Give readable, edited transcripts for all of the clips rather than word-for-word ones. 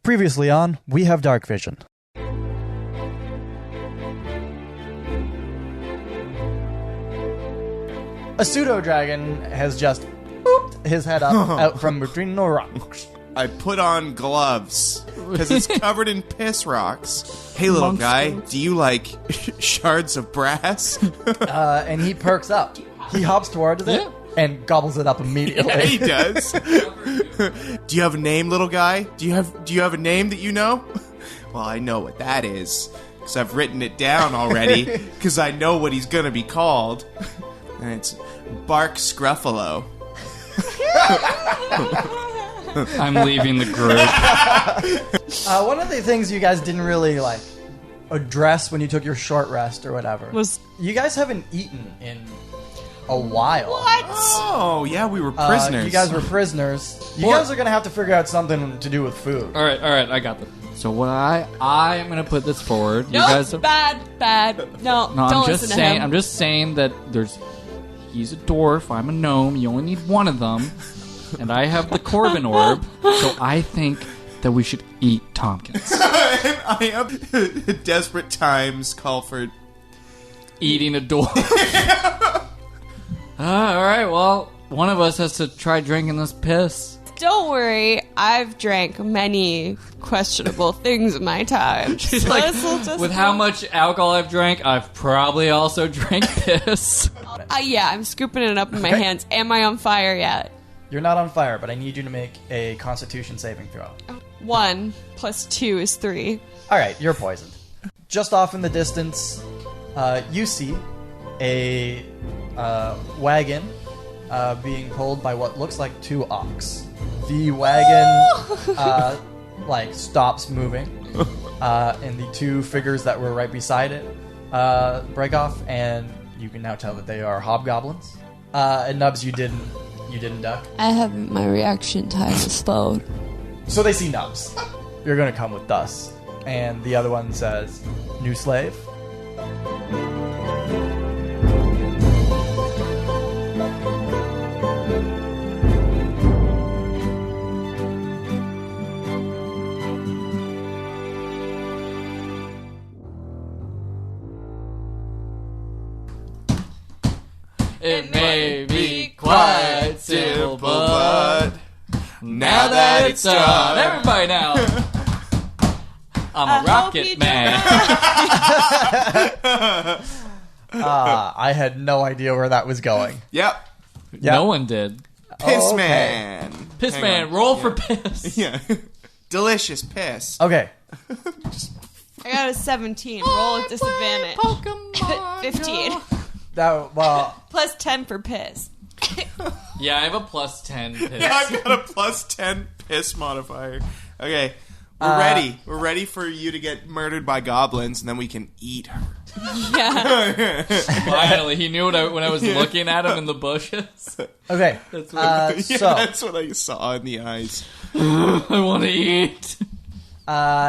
Previously on We Have Darkvision. A pseudo-dragon has just booped his head up out from between the rocks. I put on gloves because it's covered in piss rocks. Hey, little guy, do you like shards of brass? And he perks up. He hops towards it and gobbles it up immediately. Yeah, he does. Do you have a name, little guy? Do you have a name that you know? Well, I know what that is because I've written it down already because I know what he's going to be called. And it's Bark Scruffalo. I'm leaving the group. One of the things you guys didn't really address when you took your short rest or whatever was you guys haven't eaten in a while. What? Oh, yeah, we were prisoners. You guys were prisoners. You guys are going to have to figure out something to do with food. All right, I got this. So what I'm going to put this forward. No, you guys have, bad. No, don't I'm listen just to saying. him. I'm just saying that he's a dwarf. I'm a gnome. You only need one of them, and I have the Corbin orb. So I think that we should eat Tompkins. I have desperate times call for Eating a dwarf. All right. Well, one of us has to try drinking this piss. Don't worry, I've drank many questionable things in my time. She's like, with how much alcohol I've drank, I've probably also drank piss. Yeah, I'm scooping it up in my hands. Am I on fire yet? You're not on fire, but I need you to make a Constitution saving throw. 1 + 2 is 3. All right, you're poisoned. Just off in the distance, you see a wagon being pulled by what looks like 2 ox. The wagon stops moving, and the 2 figures that were right beside it break off, and you can now tell that they are hobgoblins. And Nubz, you didn't duck. I haven't. My reaction time is slowed. So they see Nubz. You're gonna come with us. And the other one says, "New slave." It may be quite simple, but now that it's done. Everybody now. I'm a rocket man. I had no idea where that was going. Yep. No one did. Piss Okay. man. Piss Hang man, on. roll for piss. Yeah. Delicious piss. Okay. I got a 17. Roll at disadvantage. Pokemon 15. Well, +10 for piss. Yeah, I have a +10 piss. Yeah, I've got a +10 piss modifier. Okay. We're ready. We're ready for you to get murdered by goblins, and then we can eat her. Yeah. Finally, he knew when I was looking at him in the bushes. okay. That's That's what I saw in the eyes. I want to eat.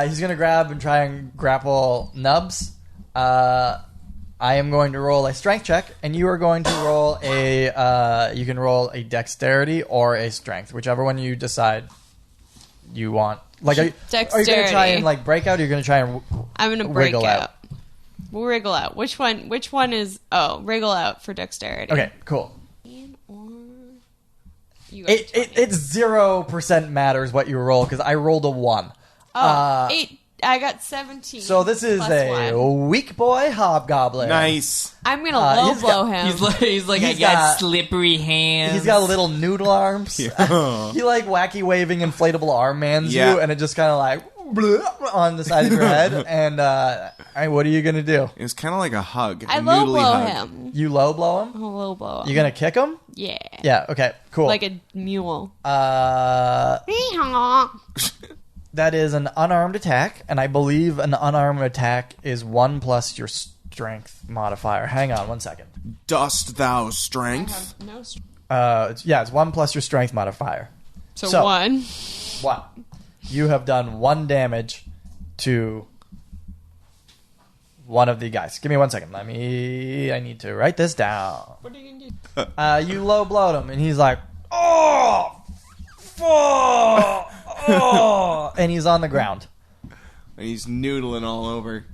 He's gonna grab and try and grapple Nubz. I am going to roll a strength check, and you are going to roll you can roll a dexterity or a strength, whichever one you decide you want. Are you going to try and break out, or are you going to try and I'm going to break wiggle out. We'll wriggle out. Which one is... Oh, wriggle out for dexterity. Okay, cool. You got 20. It's 0% matters what you roll, because I rolled a 1. 8. I got 17. So this is a weak boy hobgoblin. Nice. I'm going to low blow him. He's like, I got slippery hands. He's got little noodle arms. He wacky waving inflatable arm mans you, and it just kind of on the side of your head. And what are you going to do? It was kind of like a hug. I a low noodly blow hug. him. You low blow him? I'll low blow him. You going to kick him? Yeah. Yeah, okay, cool. Like a mule. That is an unarmed attack, and I believe an unarmed attack is 1 + your strength modifier. Hang on 1 second. Dost thou strength? I have no strength. It's 1 + your strength modifier. So 1. 1. You have done 1 damage to one of the guys. Give me 1 second. I need to write this down. What are you going to do? You low blowed him, and he's like, "Oh, fuck." oh, and he's on the ground. And he's noodling all over.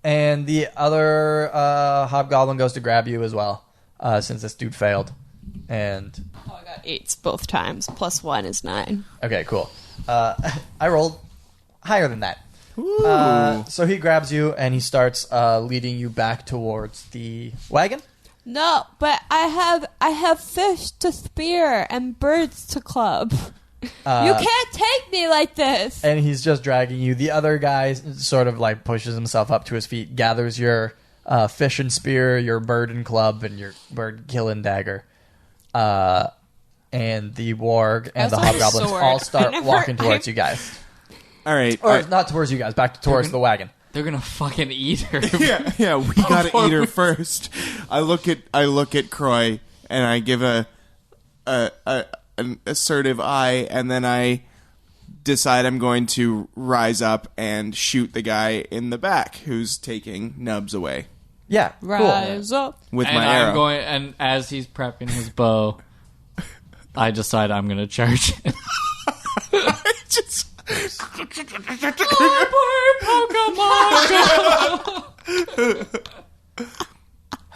And the other hobgoblin goes to grab you as well, since this dude failed. And Oh, I got 8s both times. Plus 1 is 9. okay, cool. I rolled higher than that. So he grabs you and he starts leading you back towards the wagon. No, but I have fish to spear and birds to club. You can't take me like this. And he's just dragging you. The other guy sort of like pushes himself up to his feet, gathers your fish and spear, your bird and club, and your bird kill and dagger. And the warg and the hobgoblins all start walking towards you guys. All right. Or not towards you guys, back towards the wagon. They're gonna fucking eat her. Yeah, we gotta eat her first. I look at Kroy and I give an assertive eye, and then I decide I'm going to rise up and shoot the guy in the back who's taking Nubz away Yeah, Rise up. with And my arrow. and as he's prepping his bow, I decide I'm gonna charge him. Just cool.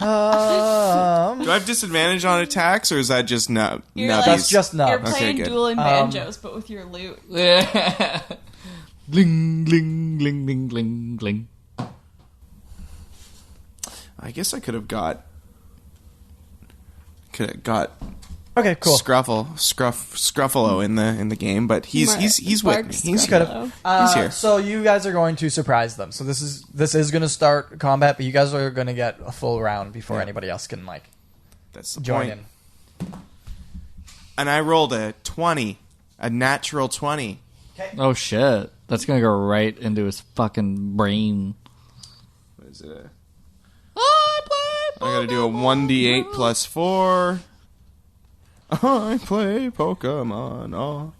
do I have disadvantage on attacks, or is that just Nubs? That's just Nubz. You're Okay, playing good. dueling banjos, but with your loot. Gling, gling, gling, gling, gling, gling. I guess I could have got Okay, cool. Scruffalo in the game, but he's with me. He's Could good. have. He's here. So you guys are going to surprise them. So this is going to start combat, but you guys are going to get a full round before anybody else can That's the join point. in. And I rolled a 20, a natural 20. Oh shit! That's gonna go right into his fucking brain. What is it? I gotta do a 1d8 plus 4. I play Pokemon. Oh.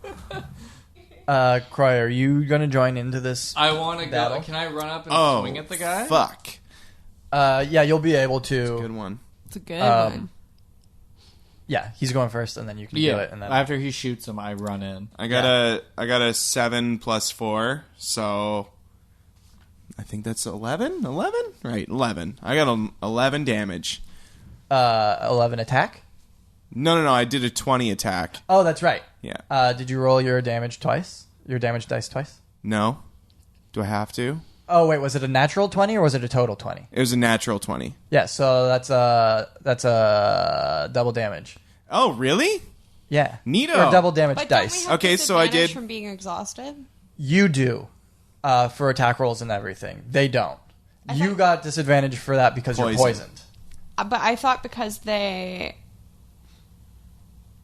Kroy, are you going to join into this? I want to go. Battle? Can I run up and swing at the guy? Fuck. Yeah, you'll be able to. Good one. It's a good one. Yeah, he's going first, and then you can do it. And then after he shoots him, I run in. I got a 7 plus 4, so I think that's 11? 11? Right, 11. I got 11 damage. 11 attack? No, I did a 20 attack. Oh, that's right. Yeah. Did you roll your damage twice? Your damage dice twice? No? Do I have to? Oh, wait, was it a natural 20 or was it a total 20? It was a natural 20. Yeah, so that's double damage. Oh, really? Yeah. Neato. Or double damage But don't we dice. have Okay, so I disadvantage did- from being exhausted. You do. For attack rolls and everything. They don't. You got disadvantage for that because you're poisoned. But I thought because they...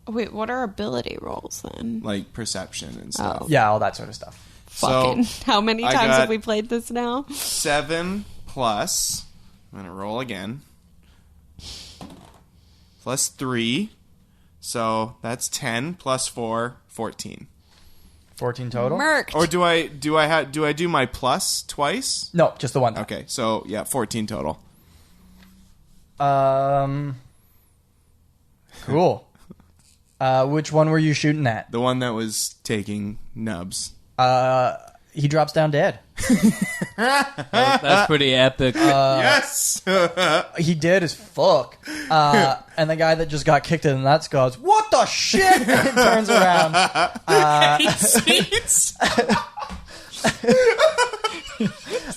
Wait, what are ability rolls then? Like perception and stuff. Oh. Yeah, all that sort of stuff. Fucking. How many I times got- have we played this now? 7 plus... I'm going to roll again. Plus 3. So that's 10 plus 4, 14. 14 total? Merked. Or do I do my plus twice? No, just the one time. Okay, so yeah, 14 total. Cool. Which one were you shooting at? The one that was taking Nubz. He drops down dead. That's pretty epic. Yes. He did as fuck. And the guy that just got kicked in the nuts goes, "What the shit?" and turns around.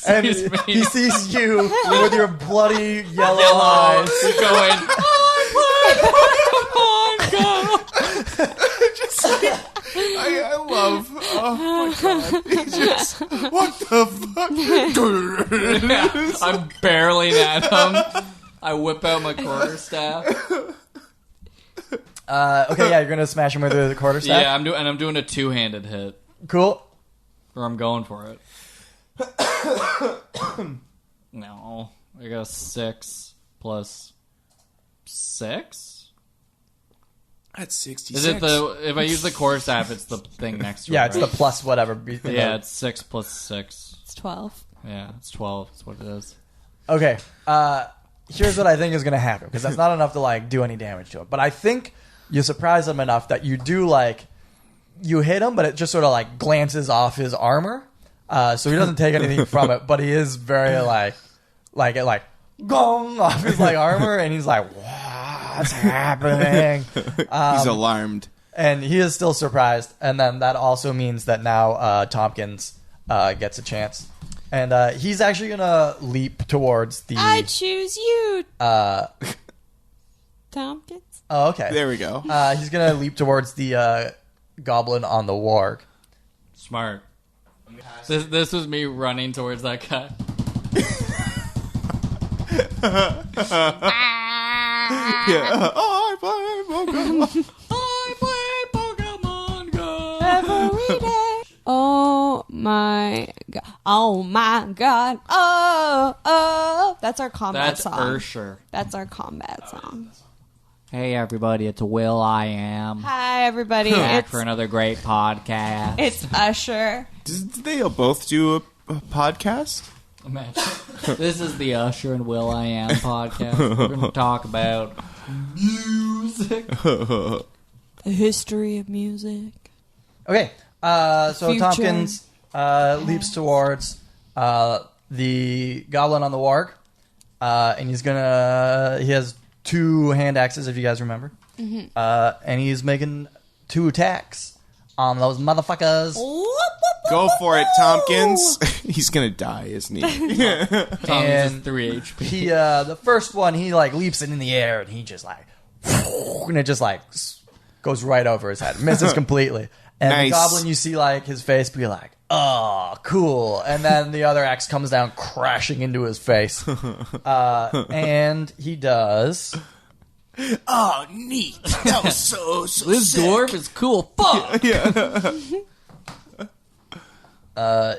And he sees you with your bloody yellow eyes. going. I love. Oh my god. He's just. What the fuck? I'm barreling at him. I whip out my quarterstaff. Okay, yeah, you're gonna smash him with the quarterstaff. Yeah, I'm doing a two-handed hit, Cool. or I'm going for it. No, I got a 6 plus 6. That's 66. Is it if I use the quarterstaff? It's the thing next to it. Yeah, it's right? the plus whatever. Yeah, it's 6 plus 6. It's 12. Yeah, it's 12. That's what it is. Okay. Here's what I think is gonna happen because that's not enough to like do any damage to it. But I think you surprise them enough that you do like you hit him, but it just sort of like glances off his armor. So he doesn't take anything from it, but he is very like gong off his like armor, and he's like, what's happening? He's alarmed. And he is still surprised. And then that also means that now Tompkins gets a chance. And he's actually going to leap towards the... I choose you, Tompkins. Oh, okay. There we go. He's going to leap towards the goblin on the warg. Smart. This was me running towards that guy. Yeah. Oh, I play Pokemon Go. Every day. Oh my god. Oh my god. Oh. That's our combat That's song. Ursher. That's our combat song. Hey everybody, it's Will I Am. Hi everybody. Back for another great podcast. It's Usher. Did they both do a podcast? Imagine. This is the Usher and Will I Am podcast. We're going to talk about music. The history of music. Okay. So Future. Tompkins leaps towards the goblin on the warg. And he's going to... He has 2 hand axes, if you guys remember. Mm-hmm. And he's making 2 attacks on those motherfuckers. Go for it, Tompkins. He's gonna die, isn't he? Tompkins is 3 HP. He, the first one, he like leaps it in the air, and he just like, and it just like goes right over his head, misses completely. And Nice. the goblin, you see like his face be like, oh, cool. And then the other axe comes down, crashing into his face, and he does. Oh, neat. That was so This sick. dwarf is cool. Fuck. Yeah.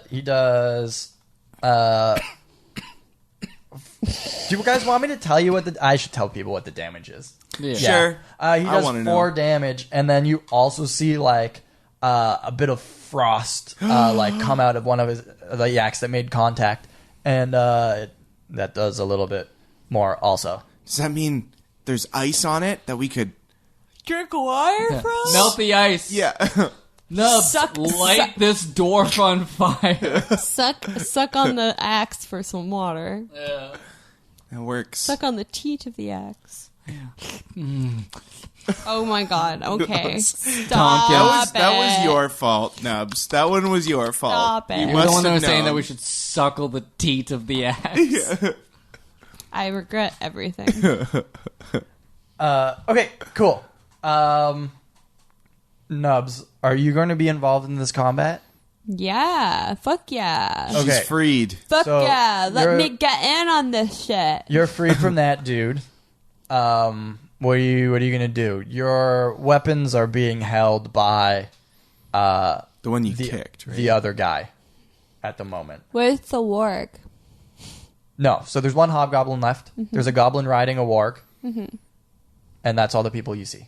He does. Do you guys want me to tell you what the? I should tell people what the damage is. Yeah. Sure. He I does wanna 4 know. damage, and then you also see like a bit of frost like come out of one of the yaks that made contact, and that does a little bit more also. Does that mean there's ice on it that we could... Drink wire from? Melt the ice. Yeah. Nubz, light this dwarf on fire. Suck on the axe for some water. Yeah. That works. Suck on the teat of the axe. Oh my god. Okay. Stop That was it. your fault, Nubz. That one was your fault. Stop it. You You're must the one that have was saying known. that we should suckle the teat of the axe. I regret everything. Okay, cool. Nubz, are you going to be involved in this combat? Yeah. Fuck yeah. Okay. She's freed. Fuck So, yeah. Let you're- me get in on this shit. You're freed from that dude. What are you gonna do? Your weapons are being held by The one you the, kicked, right? the other guy at the moment. Where's the warg? No, so there's one hobgoblin left. Mm-hmm. There's a goblin riding a warg, and that's all the people you see.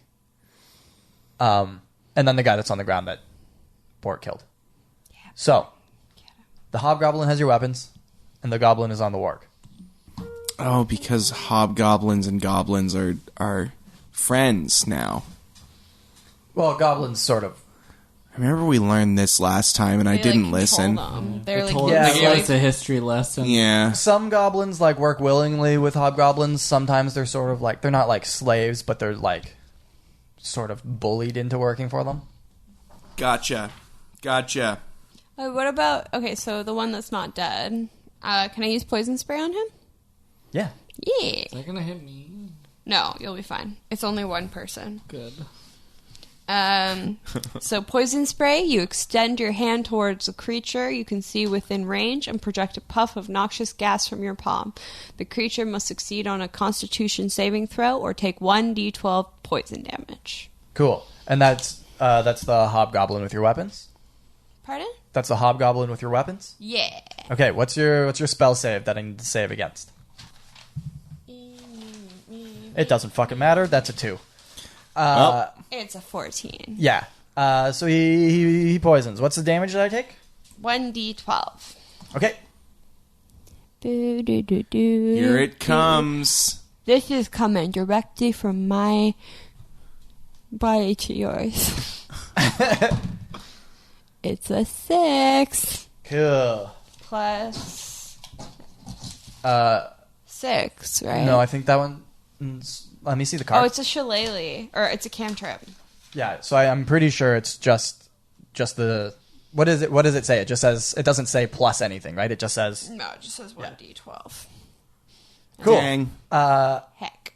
And then the guy that's on the ground that Bort killed. So the hobgoblin has your weapons, and the goblin is on the warg. Oh, because hobgoblins and goblins are friends now. Well, goblins sort of. I remember we learned this last time, and I They, didn't like, listen. control them. They're like, Yeah, They gave like- us a history lesson. Yeah. Some goblins like work willingly with hobgoblins. Sometimes they're sort of like they're not like slaves, but they're like sort of bullied into working for them. Gotcha. what about, okay, so the one that's not dead. Can I use poison spray on him? Yeah. Yeah. Is that gonna hit me? No, you'll be fine. It's only one person. Good. So poison spray, you extend your hand towards a creature you can see within range and project a puff of noxious gas from your palm. The creature must succeed on a constitution saving throw or take 1d12 poison damage. Cool. And that's the hobgoblin with your weapons? Pardon? That's the hobgoblin with your weapons? Yeah. Okay, what's your spell save that I need to save against? It doesn't fucking matter. That's a 2. It's a 14. Yeah. So he poisons. What's the damage that I take? 1d12. Okay. Here it comes. This is coming directly from my body to yours. It's a 6. Cool. Plus 6, right? No, I think that one. Let me see the card. Oh, it's a shillelagh. Or it's a cantrip. Yeah, so I'm pretty sure it's just the. What is it? What does it say? It just says. It doesn't say plus anything, right? It just says. No, it just says 1d12. Cool. Dang. Heck.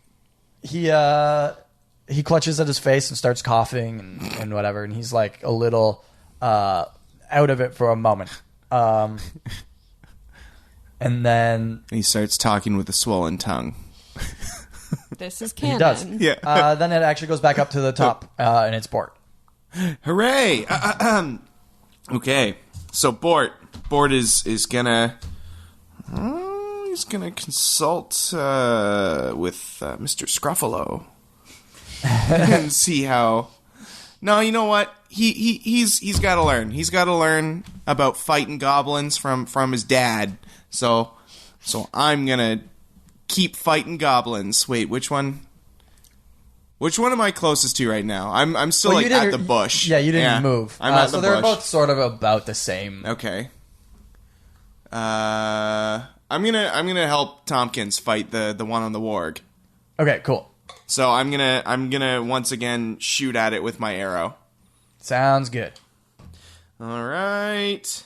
He clutches at his face and starts coughing and whatever, and he's like a little out of it for a moment. And then He starts talking with a swollen tongue. This is canon. he does. Yeah. Then it actually goes back up to the top, and it's Bort. Hooray! Okay, so Bort is gonna he's gonna consult with Mr. Scruffalo and see how. No, you know what? He's got to learn. He's got to learn about fighting goblins from his dad. So I'm gonna keep fighting goblins. Wait, which one? Which one am I closest to right now? I'm still Well, like you at didn't- the bush. Yeah, you didn't move. I'm at so the they're bush. both sort of about the same. Okay. I'm gonna help Tompkins fight the one on the warg. Okay, cool. So I'm gonna once again shoot at it with my arrow. Sounds good. All right.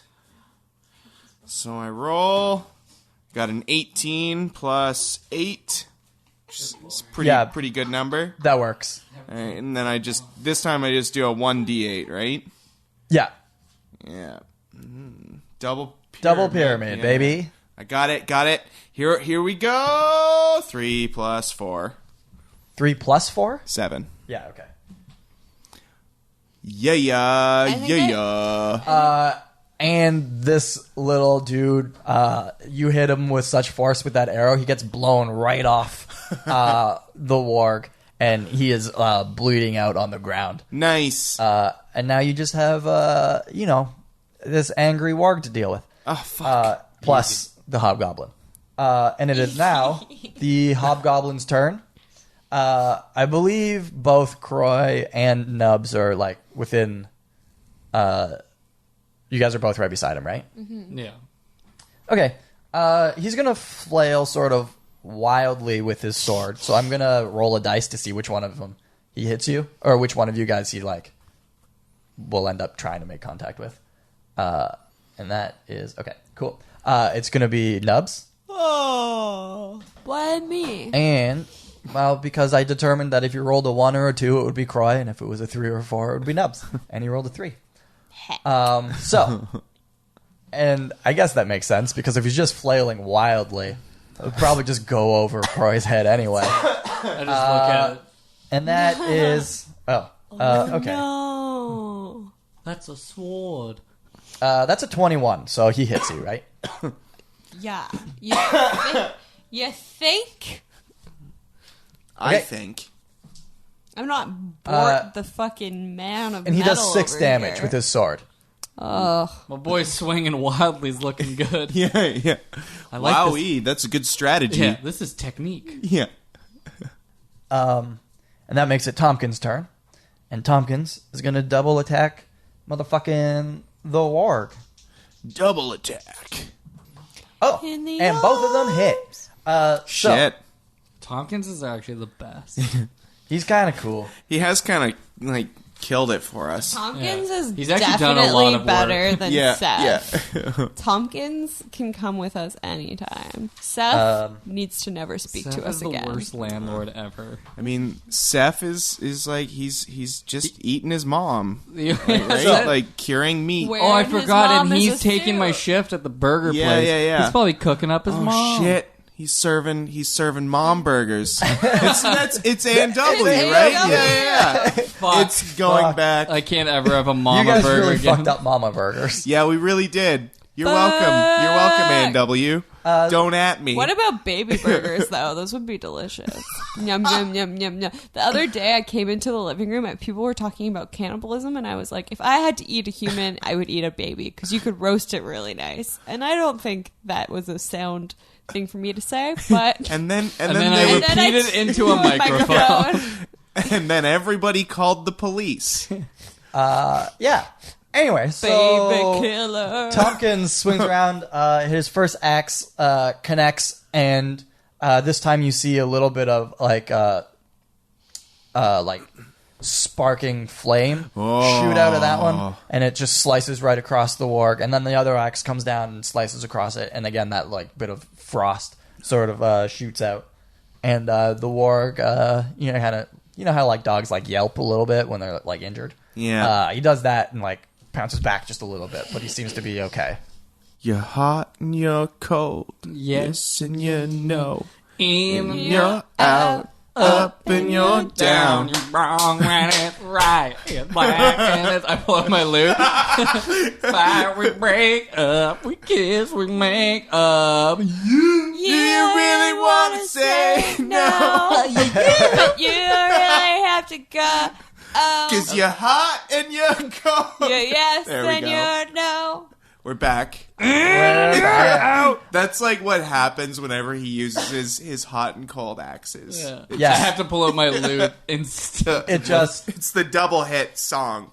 So I roll. Got an 18 plus 8. Which is pretty good number. That works. All right, and then this time I just do a 1d8, right? Yeah. Yeah. Double Pyramid, yeah. baby. I got it. Here we go. 3 plus 4. 3 plus 4? 7. Yeah, okay. Yeah. And this little dude, you hit him with such force with that arrow, he gets blown right off the warg, and he is bleeding out on the ground. Nice. And now you just have, this angry warg to deal with. Oh, fuck. Plus the hobgoblin. And it is now the hobgoblin's turn. I believe both Kroy and Nubz are, like, within... you guys are both right beside him, right? Mm-hmm. Yeah. Okay. He's going to flail sort of wildly with his sword. So I'm going to roll a dice to see which one of them he hits you. Or which one of you guys he, like, will end up trying to make contact with. And that is... Okay, cool. It's going to be Nubz. Oh, why me? And, well, because I determined that if you rolled a 1 or a 2, it would be Kroy. And if it was a 3 or a 4, it would be Nubz. And he rolled a 3. And I guess that makes sense, because if he's just flailing wildly, it would probably just go over Kroy's head anyway. I just look at it. And that is... okay. No. That's a sword. That's a 21, so he hits you, right? Yeah. You think? I Okay. think. I'm not Bort the fucking man of And he does metal 6 over damage here. with his sword. Ugh. My boy's swinging wildly is looking good. Yeah. I like Wowee, that's a good strategy. Yeah, this is technique. Yeah. And that makes it Tompkins' turn. And Tompkins is going to double attack motherfucking the warg. Double attack. Oh, In the and both of them hit. Shit. Tompkins is actually the best. He's kind of cool. He has kind of, like, killed it for us. Tompkins is He's actually done a definitely lot of work. better than Yeah, Seth. yeah. Tompkins can come with us anytime. Seth needs to never speak Seth to us is the again. worst landlord ever. I mean, Seth is like, he's just eating his mom. Right? So- Like, curing meat. Where- Oh, I Wearing his forgot, and mom as he's a taking my suit. shift at the burger Yeah, place. yeah. He's probably cooking up his Oh, mom. shit. He's serving mom burgers. It's A&W, It's right? A&W. Yeah. Fuck. It's going Fuck. back. I can't ever have a You mama guys burger really again. fucked up mama burgers. Yeah, we really did. You're welcome. You're welcome, A&W. Don't at me. What about baby burgers, though? Those would be delicious. Yum, yum, yum, yum, yum. The other day, I came into the living room and people were talking about cannibalism, and I was like, if I had to eat a human, I would eat a baby, because you could roast it really nice. And I don't think that was a sound thing for me to say, but... And then I they And then I repeated into a microphone. and then everybody called the police. Yeah. Anyway, so Baby killer. Tompkins swings around. His first axe connects, and this time you see a little bit of like sparking flame shoot out of that one, and it just slices right across the warg. And then the other axe comes down and slices across it, and again that like bit of frost sort of shoots out. And the warg, you know how like dogs like yelp a little bit when they're like injured. Yeah. He does that and like pounces back just a little bit, but he seems to be okay. You're hot and you're cold. Yes. And you know. In You're out. Up and you're down. You're wrong when it's right. It's black and it's... I pull out my lute. Fight, we break up. We kiss, we make up. You really want to say no. But you really have to go. Because you're hot and you're cold. You're yes There we and go. you're no. We're back. That's like what happens whenever he uses his hot and cold axes. Yeah. Yeah. I have to pull out my lute instead. It's the double hit song.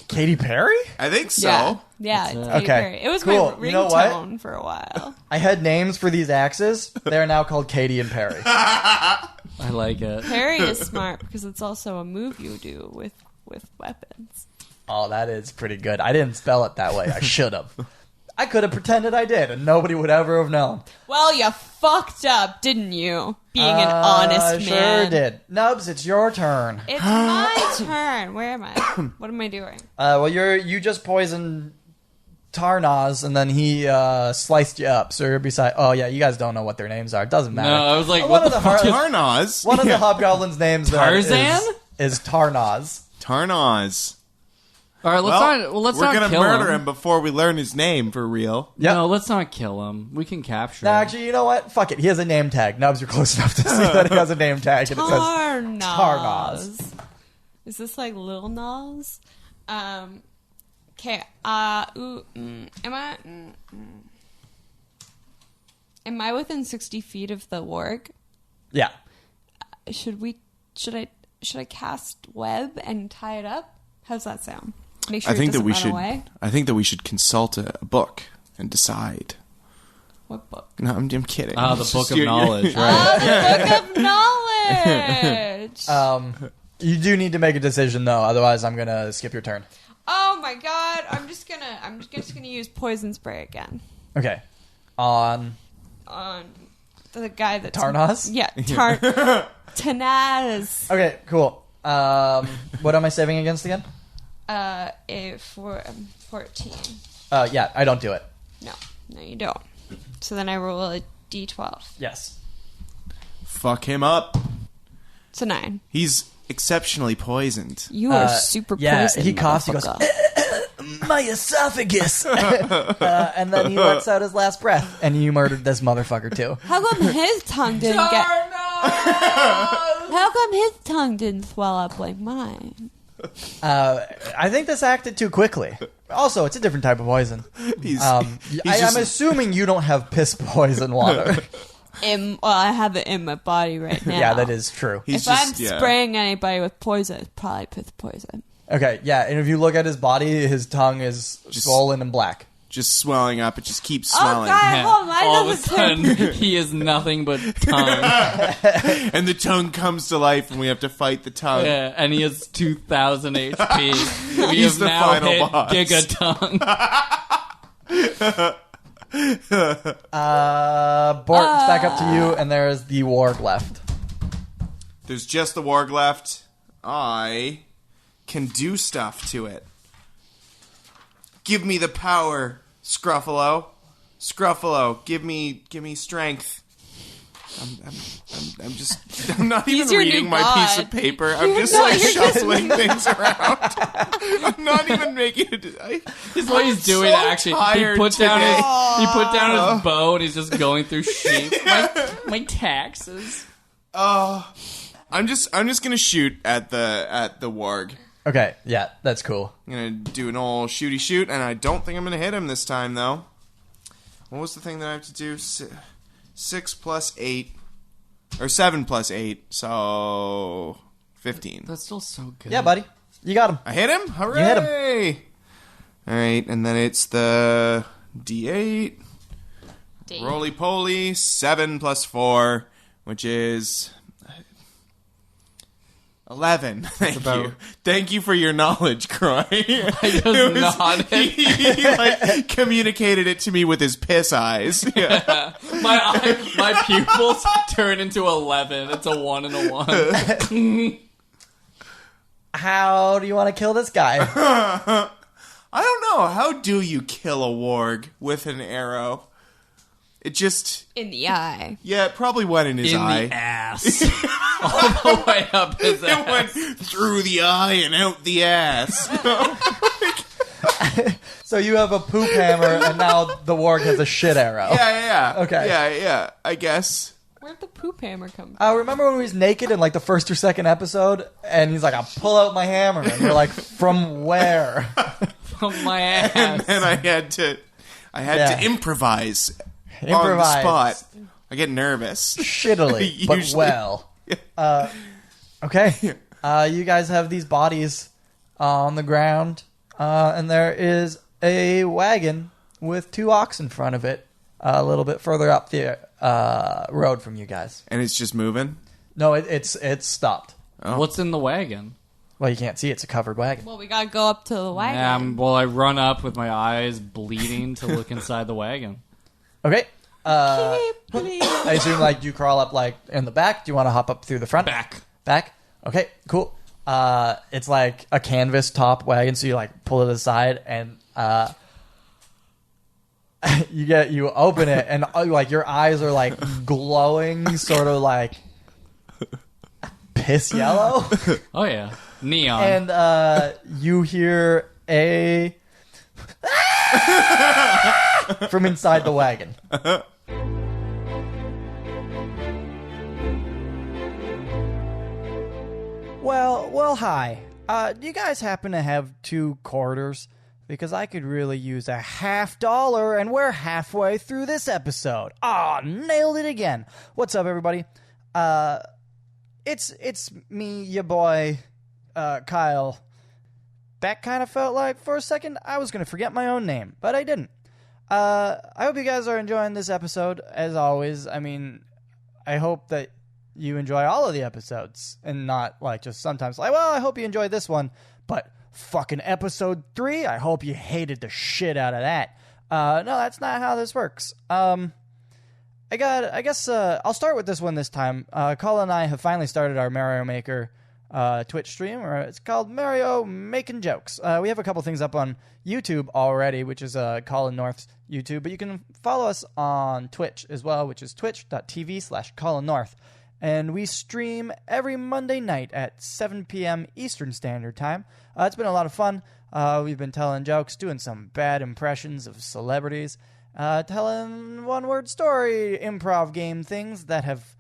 Katy Perry? I think so. Yeah, it's Katy Okay. Perry. It was Cool. my You know what? ringtone for a while. I had names for these axes. They're now called Katy and Perry. I like it. Perry is smart because it's also a move you do with weapons. Oh, that is pretty good. I didn't spell it that way. I should have. I could have pretended I did, and nobody would ever have known. Well, you fucked up, didn't you? Being an honest man. Sure did. Nubz, it's your turn. It's my turn. Where am I? What am I doing? Well, you just poisoned Tarnaz, and then he sliced you up. So you're beside. Oh yeah, you guys don't know what their names are. It doesn't matter. No, I was like, One what of the the fuck is... Tarnaz. One of the hobgoblins' names Tarzan? is Tarnaz. Tarnaz. All right, let's we're not gonna kill murder him. him before we learn his name for real. Yep. No, let's not kill him. We can capture No, him. actually, you know what? Fuck it. He has a name tag. Nubs, you're close enough to see that he has a name tag, and it says Tarnaz. Is this like Lil Nas? Okay. Am I within 60 feet of the warg? Yeah. Should I cast web and tie it up? How's that sound? Make sure I think it doesn't that we run should. away. I think that we should consult a book and decide. What book? No, I'm kidding. Ah, the It's book just of your- knowledge, right? Book of knowledge. You do need to make a decision though, otherwise I'm gonna skip your turn. Oh my god! I'm just gonna use poison spray again Okay. On the guy that's Tarnaz? Yeah, Tanaz. Okay, cool. What am I saving against again? For 14. Yeah, I don't do it. No, you don't. So then I roll a d12. Yes. Fuck him up. It's a 9. He's exceptionally poisoned. You are super yeah, poisoned. he coughs, he goes, motherfucker. my esophagus! And then he lets out his last breath, and you murdered this motherfucker too. How come his tongue didn't get... How come his tongue didn't swell up like mine? I think this acted too quickly. Also, it's a different type of poison. I'm assuming you don't have piss poison water. I have it in my body right now. Yeah, that is true. If I'm spraying anybody with poison, it's probably piss poison. Okay, yeah, and if you look at his body, his tongue is swollen and black. Just swelling up. It just keeps Oh, swelling. God, hold on. All of a sudden, he is nothing but tongue. And the tongue comes to life, and we have to fight the tongue. Yeah, and he has 2,000 HP. We He's have the now final hit boss. Gigatongue. Bort, it's back up to you, and there's the warg left. There's just the warg left. I can do stuff to it. Give me the power, Scruffalo. Scruffalo, give me strength. I'm not He's even your reading new my god. piece of paper. I'm just like shuffling things around. I'm not even making it. This is what he's doing. so Actually, he tired put down today. his bow and he's just going through sheets. My taxes. I'm just gonna shoot at the warg. Okay, yeah, that's cool. I'm gonna do an old shooty shoot, and I don't think I'm gonna hit him this time though. What was the thing that I have to do? 6 plus 8, or 7 plus 8, so 15. That's still so good. Yeah, buddy. You got him. I hit him? Hooray! You hit him. All right, and then it's the D8. D. Roly-poly, 7 plus 4, which is 11. Thank you. Thank you for your knowledge, Kroy. I just nodded. He communicated it to me with his piss eyes. Yeah. My pupils turn into 11. It's a 1 and a 1. How do you want to kill this guy? I don't know. How do you kill a warg with an arrow? It just... In the eye. Yeah, it probably went in his eye. In the ass. All the way up his ass. It went through the eye and out the ass. So you have a poop hammer, and now the warg has a shit arrow. Yeah. Okay. Yeah, I guess. Where'd the poop hammer come from? Remember when he was naked in like the first or second episode, and he's like, "I'll pull out my hammer," and we're like, "From where?" From my ass. And then I had to improvise on the Improvise. spot. I get nervous. Shittily, but Usually. well. Okay. You guys have these bodies on the ground, and there is a wagon with 2 ox in front of it, a little bit further up the road from you guys. And it's just moving? No, it's stopped. Oh. What's in the wagon? Well, you can't see. It's a covered wagon. Well, we gotta go up to the wagon. Well, I run up with my eyes bleeding to look inside the wagon. Okay. Please. I assume, like, you crawl up, like, in the back. Do you want to hop up through the front? Back? Okay, cool. It's like a canvas top wagon, so you, like, pull it aside, and you open it, and, like, your eyes are, like, glowing, sort of, like, piss yellow. Oh, yeah. Neon. And you hear a... from inside the wagon. Well, hi. Do you guys happen to have 2 quarters? Because I could really use a $50, and we're halfway through this episode. Aw, nailed it again. What's up, everybody? It's me, your boy, Kyle. That kind of felt like, for a second, I was going to forget my own name, but I didn't. I hope you guys are enjoying this episode, as always. I mean, I hope that you enjoy all of the episodes, and not, like, just sometimes, like, well, I hope you enjoyed this one, but fucking episode 3, I hope you hated the shit out of that. No, that's not how this works. I guess I'll start with this one this time. Colin and I have finally started our Mario Maker Twitch stream, or it's called Mario Making Jokes. We have a couple things up on YouTube already, which is Colin North's YouTube, but you can follow us on Twitch as well, which is twitch.tv/Colin North. And we stream every Monday night at 7 p.m. Eastern Standard Time. It's been a lot of fun. We've been telling jokes, doing some bad impressions of celebrities, telling one-word story, improv game things that have...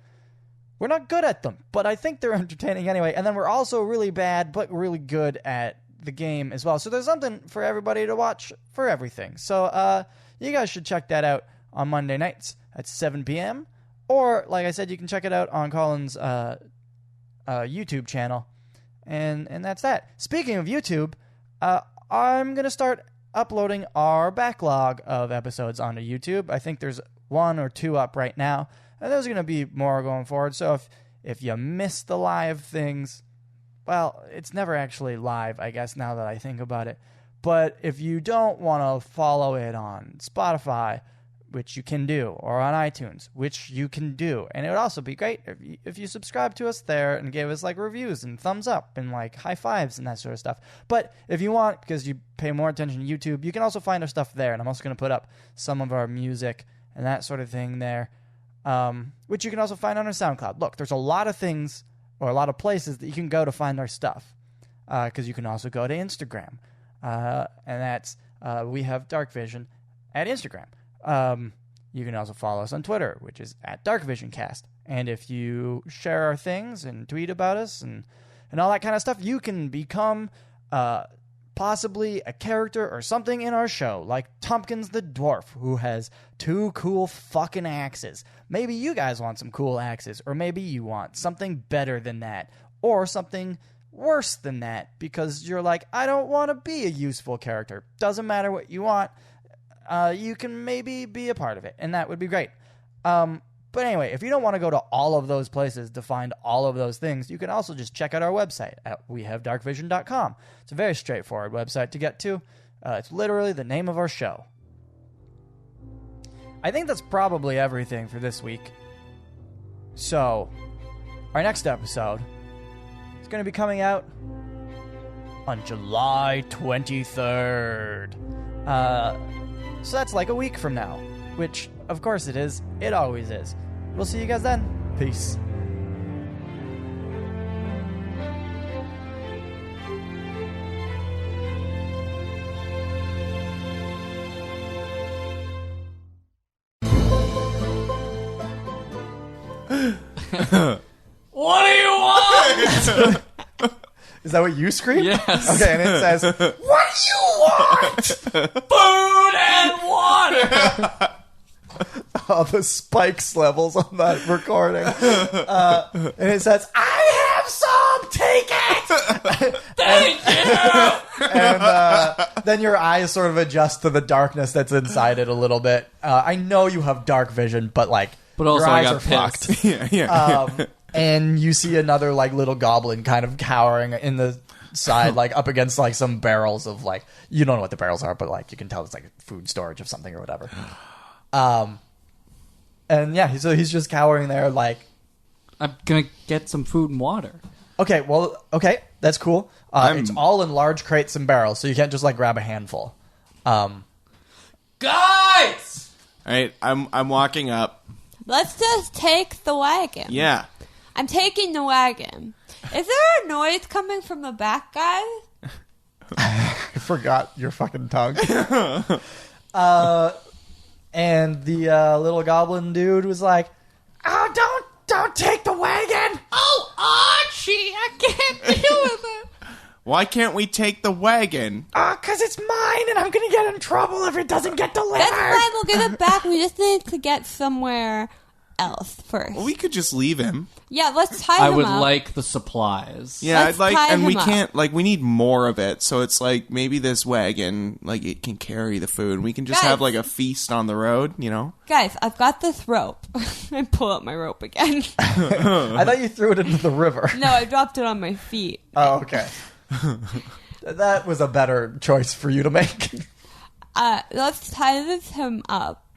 We're not good at them, but I think they're entertaining anyway. And then we're also really bad, but really good at the game as well. So there's something for everybody to watch for everything. So you guys should check that out on Monday nights at 7 p.m., or, like I said, you can check it out on Colin's YouTube channel. And that's that. Speaking of YouTube, I'm going to start uploading our backlog of episodes onto YouTube. I think there's 1 or 2 up right now. And there's going to be more going forward. So if you miss the live things, well, it's never actually live, I guess, now that I think about it. But if you don't want to follow it on Spotify, which you can do, or on iTunes, which you can do. And it would also be great if you subscribe to us there and gave us, like, reviews and thumbs up and, like, high fives and that sort of stuff. But if you want, because you pay more attention to YouTube, you can also find our stuff there. And I'm also going to put up some of our music and that sort of thing there, which you can also find on our SoundCloud. Look, there's a lot of things, or a lot of places that you can go to find our stuff, because you can also go to Instagram. And that's We Have Darkvision at Instagram. You can also follow us on Twitter, which is at DarkVisionCast. And if you share our things and tweet about us and all that kind of stuff, you can become possibly a character or something in our show, like Tompkins the Dwarf, who has 2 cool fucking axes. Maybe you guys want some cool axes, or maybe you want something better than that, or something worse than that because you're like, I don't want to be a useful character. Doesn't matter what you want. You can maybe be a part of it, and that would be great. But anyway, if you don't want to go to all of those places to find all of those things, you can also just check out our website at wehavedarkvision.com. It's a very straightforward website to get to. It's literally the name of our show. I think that's probably everything for this week. So, our next episode is going to be coming out on July 23rd. So that's like a week from now, which, of course it is. It always is. We'll see you guys then. Peace. What do you want? Is that what you scream? Yes. Okay, and it says, what do you want? Food and water. Oh, the spikes levels on that recording. And it says, I have some, take it! Thank you. And then your eyes sort of adjust to the darkness that's inside it a little bit. I know you have dark vision, but also your I eyes got are pissed. fucked. Yeah. And you see another little goblin kind of cowering in the side, up against some barrels of you don't know what the barrels are, but you can tell it's food storage of something or whatever. And yeah, so he's just cowering there I'm gonna get some food and water. Okay, that's cool. It's all in large crates and barrels, so you can't just grab a handful. Guys! Alright, I'm walking up. Let's just take the wagon. Yeah. I'm taking the wagon. Is there a noise coming from the back, guys? I forgot your fucking tongue. And the little goblin dude was like, "Oh, don't take the wagon." Oh, Archie, I can't deal with it. Why can't we take the wagon? 'Cause it's mine, and I'm gonna get in trouble if it doesn't get delivered. That's fine, we'll give it back. We just need to get somewhere else first. Well, we could just leave him. Yeah, let's tie him I would up. like the supplies. Yeah, Let's tie and we him up. can't, we need more of it. So it's maybe this wagon, it can carry the food. We can just Guys. have a feast on the road, Guys, I've got this rope. I pull out my rope again. I thought you threw it into the river. No, I dropped it on my feet. Oh, okay. That was a better choice for you to make. Let's tie him up,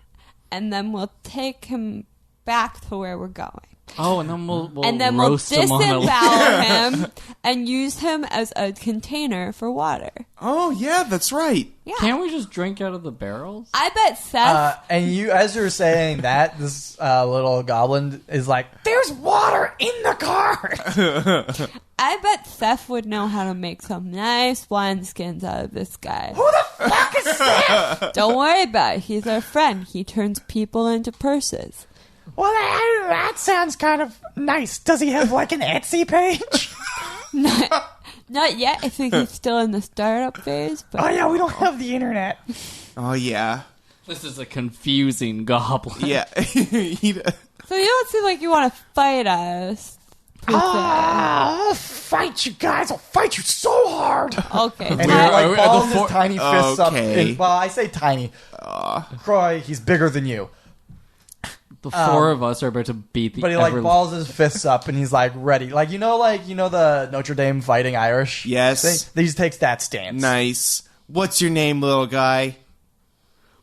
and then we'll take him back to where we're going. Oh, and then we'll roast him on a... disembowel him and use him as a container for water. Oh, yeah, that's right. Yeah. Can't we just drink out of the barrels? I bet Seth... And you, as you're saying that, this little goblin is like, "There's water in the cart." I bet Seth would know how to make some nice wineskins out of this guy. Who the fuck is Seth? Don't worry about it. He's our friend. He turns people into purses. Well, that sounds kind of nice. Does he have an Etsy page? Not yet. I think he's still in the startup phase. But Oh yeah, we don't have the internet. Oh, yeah. This is a confusing goblin. Yeah. So you don't seem like you want to fight us. per se. I'll fight you guys. I'll fight you so hard. Okay. And he are we at balls the his fort? tiny fists up. Okay. Well, I say tiny. Kroy, he's bigger than you. The four of us are about to beat the But he balls his fists up and he's ready. You know the Notre Dame Fighting Irish Yes. thing? He just takes that stance. Nice. What's your name, little guy?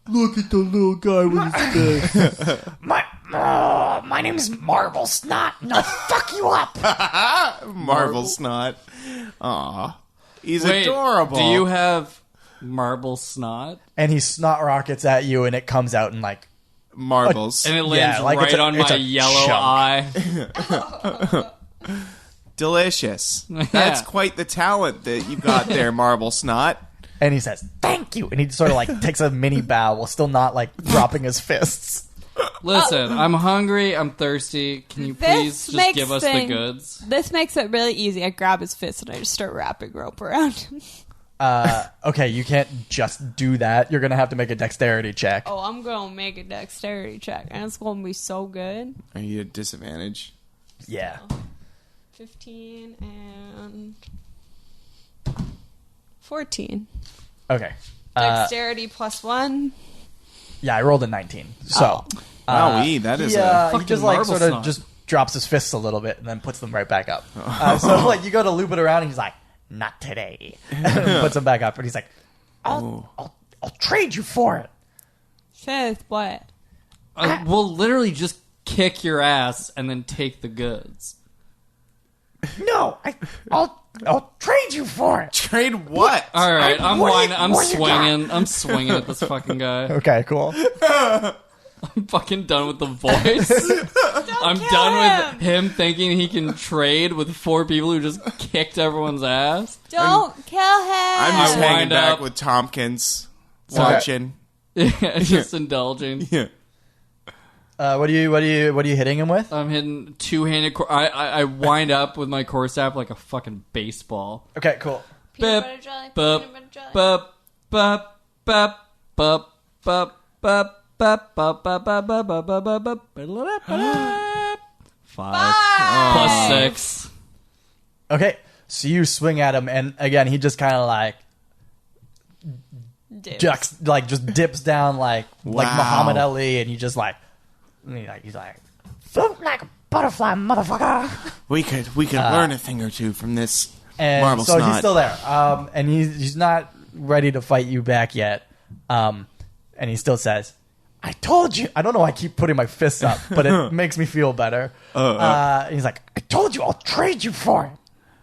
Look at the little guy with his fist. My name's Marble Snot, and I'll fuck you up. Marble Snot. Aw. He's Wait, adorable. do you have marble snot? And he snot rockets at you, and it comes out in Marbles. And it lands Yeah, right it's on a my yellow chunk. eye. Delicious. Yeah. That's quite the talent that you got there, Marble Snot. And he says, "Thank you," and he sort of takes a mini bow while still not dropping his fists. Listen, I'm hungry. I'm thirsty. Can you please just makes give us the goods? This makes it really easy. I grab his fist and I just start wrapping rope around him. Okay, you can't just do that. You're gonna have to make a dexterity check. Oh, I'm going to make a dexterity check, and it's going to be so good. Are you at disadvantage? Yeah. 15 and 14. Okay. Dexterity +1. Yeah, I rolled a 19. So, Wowee, that is he fucking just like marble sort of snot. just drops his fists a little bit and then puts them right back up. So like you go to loop it around and he's like, "Not today," and puts them back up, and he's like, "I'll trade you for it." Fifth, what? We'll literally just kick your ass and then take the goods. No, I'll trade you for it. Trade what? All right, I'm what do you swinging. I'm swinging at this fucking guy. Okay, cool. I'm fucking done with the voice. I'm done with him thinking he can trade with 4 people who just kicked everyone's ass. Don't kill him! I'm just I hanging wind back up- with Tompkins, Okay. watching. Yeah, just indulging. Yeah. What are you hitting him with? I'm hitting two-handed. I wind up with my core staff like a fucking baseball. Okay, cool. Peanut Bip, butter jelly, bup, peanut butter jelly. bup, bup, bup, bup, bup, bup, bup, bup, bup, bup, bup, bup, bup, bup, bup, bup. 5 plus 6. Okay, so you swing at him, and again, he just kind of like Dips. just dips down like Wow. Muhammad Ali, and you just like he's like float like a butterfly, motherfucker. We could learn a thing or two from this And marble so snot. he's still there, and he's not ready to fight you back yet. And he still says, "I told you." I don't know why I keep putting my fists up, but it makes me feel better. He's like, "I told you, I'll trade you for it."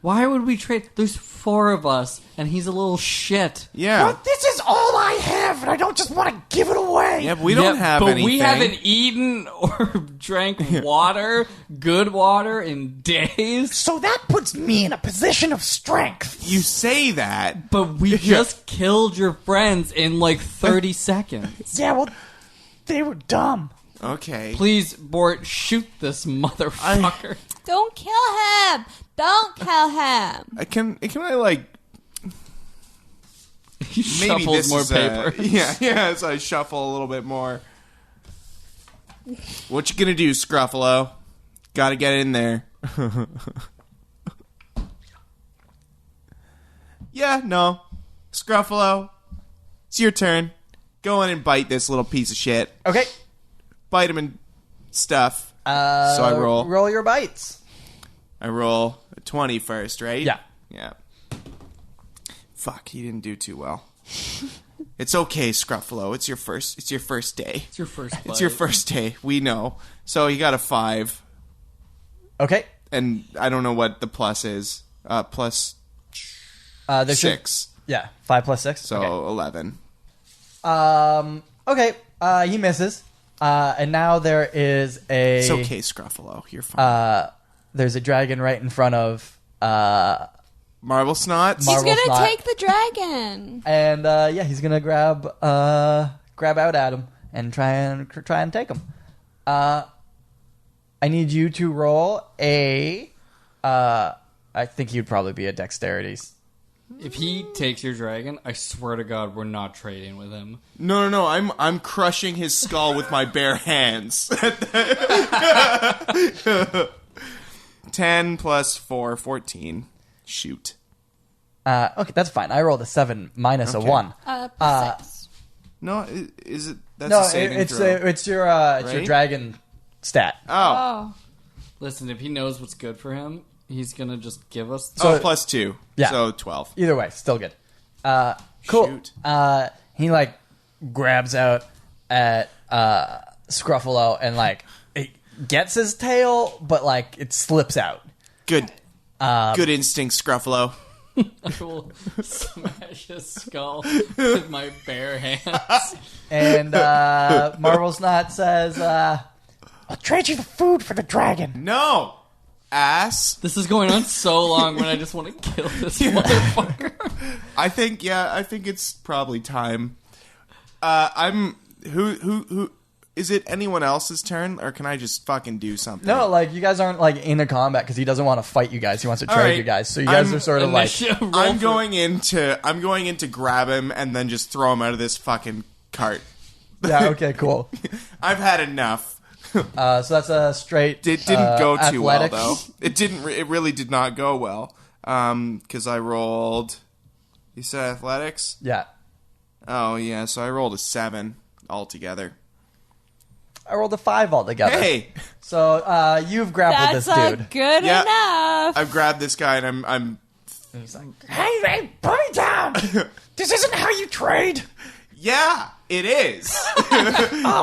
Why would we trade? There's 4 of us, and he's a little shit. Yeah. But this is all I have, and I don't just want to give it away. Yeah, but we don't have but anything. we haven't eaten or drank water, good water, in days. So that puts me in a position of strength. You say that. But we just killed your friends in like 30 seconds. Yeah, well, they were dumb. Okay. Please, Bort, shoot this motherfucker. Don't kill him! Don't kill him! Can I like He maybe shuffles this more is paper. yeah. So I shuffle a little bit more. What you gonna do, Scruffalo? Gotta get in there. Yeah, no, Scruffalo, it's your turn. Go in and bite this little piece of shit. Okay. Bite him and stuff. So I roll. Roll your bites. I roll a 20 first, right? Yeah. Yeah. Fuck, he didn't do too well. It's okay, Scruffalo. It's your first day. It's your first bite. It's your first day. We know. So he got a 5. Okay. And I don't know what the plus is. Plus There 6. Yeah, 5 plus 6. So okay. 11. Okay. He misses. And now there is a It's okay, Scruffalo. You're fine. there's a dragon right in front of Marble Snots? He's Marble gonna snot. take the dragon! and he's gonna grab out at him and try and take him. I need you to roll a I think you'd probably be a dexterity. If he takes your dragon, I swear to God, we're not trading with him. No. I'm crushing his skull with my bare hands. 10 plus 4, 14. Shoot. Okay, that's fine. I rolled a 7 minus a Okay. 1. +6. No, is it? That's No, a saving it's throw. it's your Right? dragon stat. Oh. Listen, if he knows what's good for him, he's gonna just give us. So plus 2. Yeah. So 12. Either way, still good. Cool. Shoot. He like grabs out at Scruffalo and like it gets his tail, but like it slips out. Good. Good instinct, Scruffalo. I will smash his skull with my bare hands. And Marble Snot says, "I'll trade you the food for the dragon." No! Ass. This is going on so long when I just want to kill this motherfucker. I think it's probably time. Who is it? Anyone else's turn, or can I just fucking do something? No, like you guys aren't like in a combat because he doesn't want to fight you guys. He wants to trade right. you guys. So you guys are sort of like, I'm going in to grab him and then just throw him out of this fucking cart. yeah, okay, cool. I've had enough. So that's a straight. It didn't go too well athletics. though. It didn't. It really did not go well. Because I rolled. You said athletics? Yeah. Oh yeah. So I rolled a 7 altogether. I rolled a 5 altogether. Hey, So you've grappled That's this dude. good Yeah. enough. I've grabbed this guy and I'm. And he's like, hey, put me down. This isn't how you trade. Yeah, it is.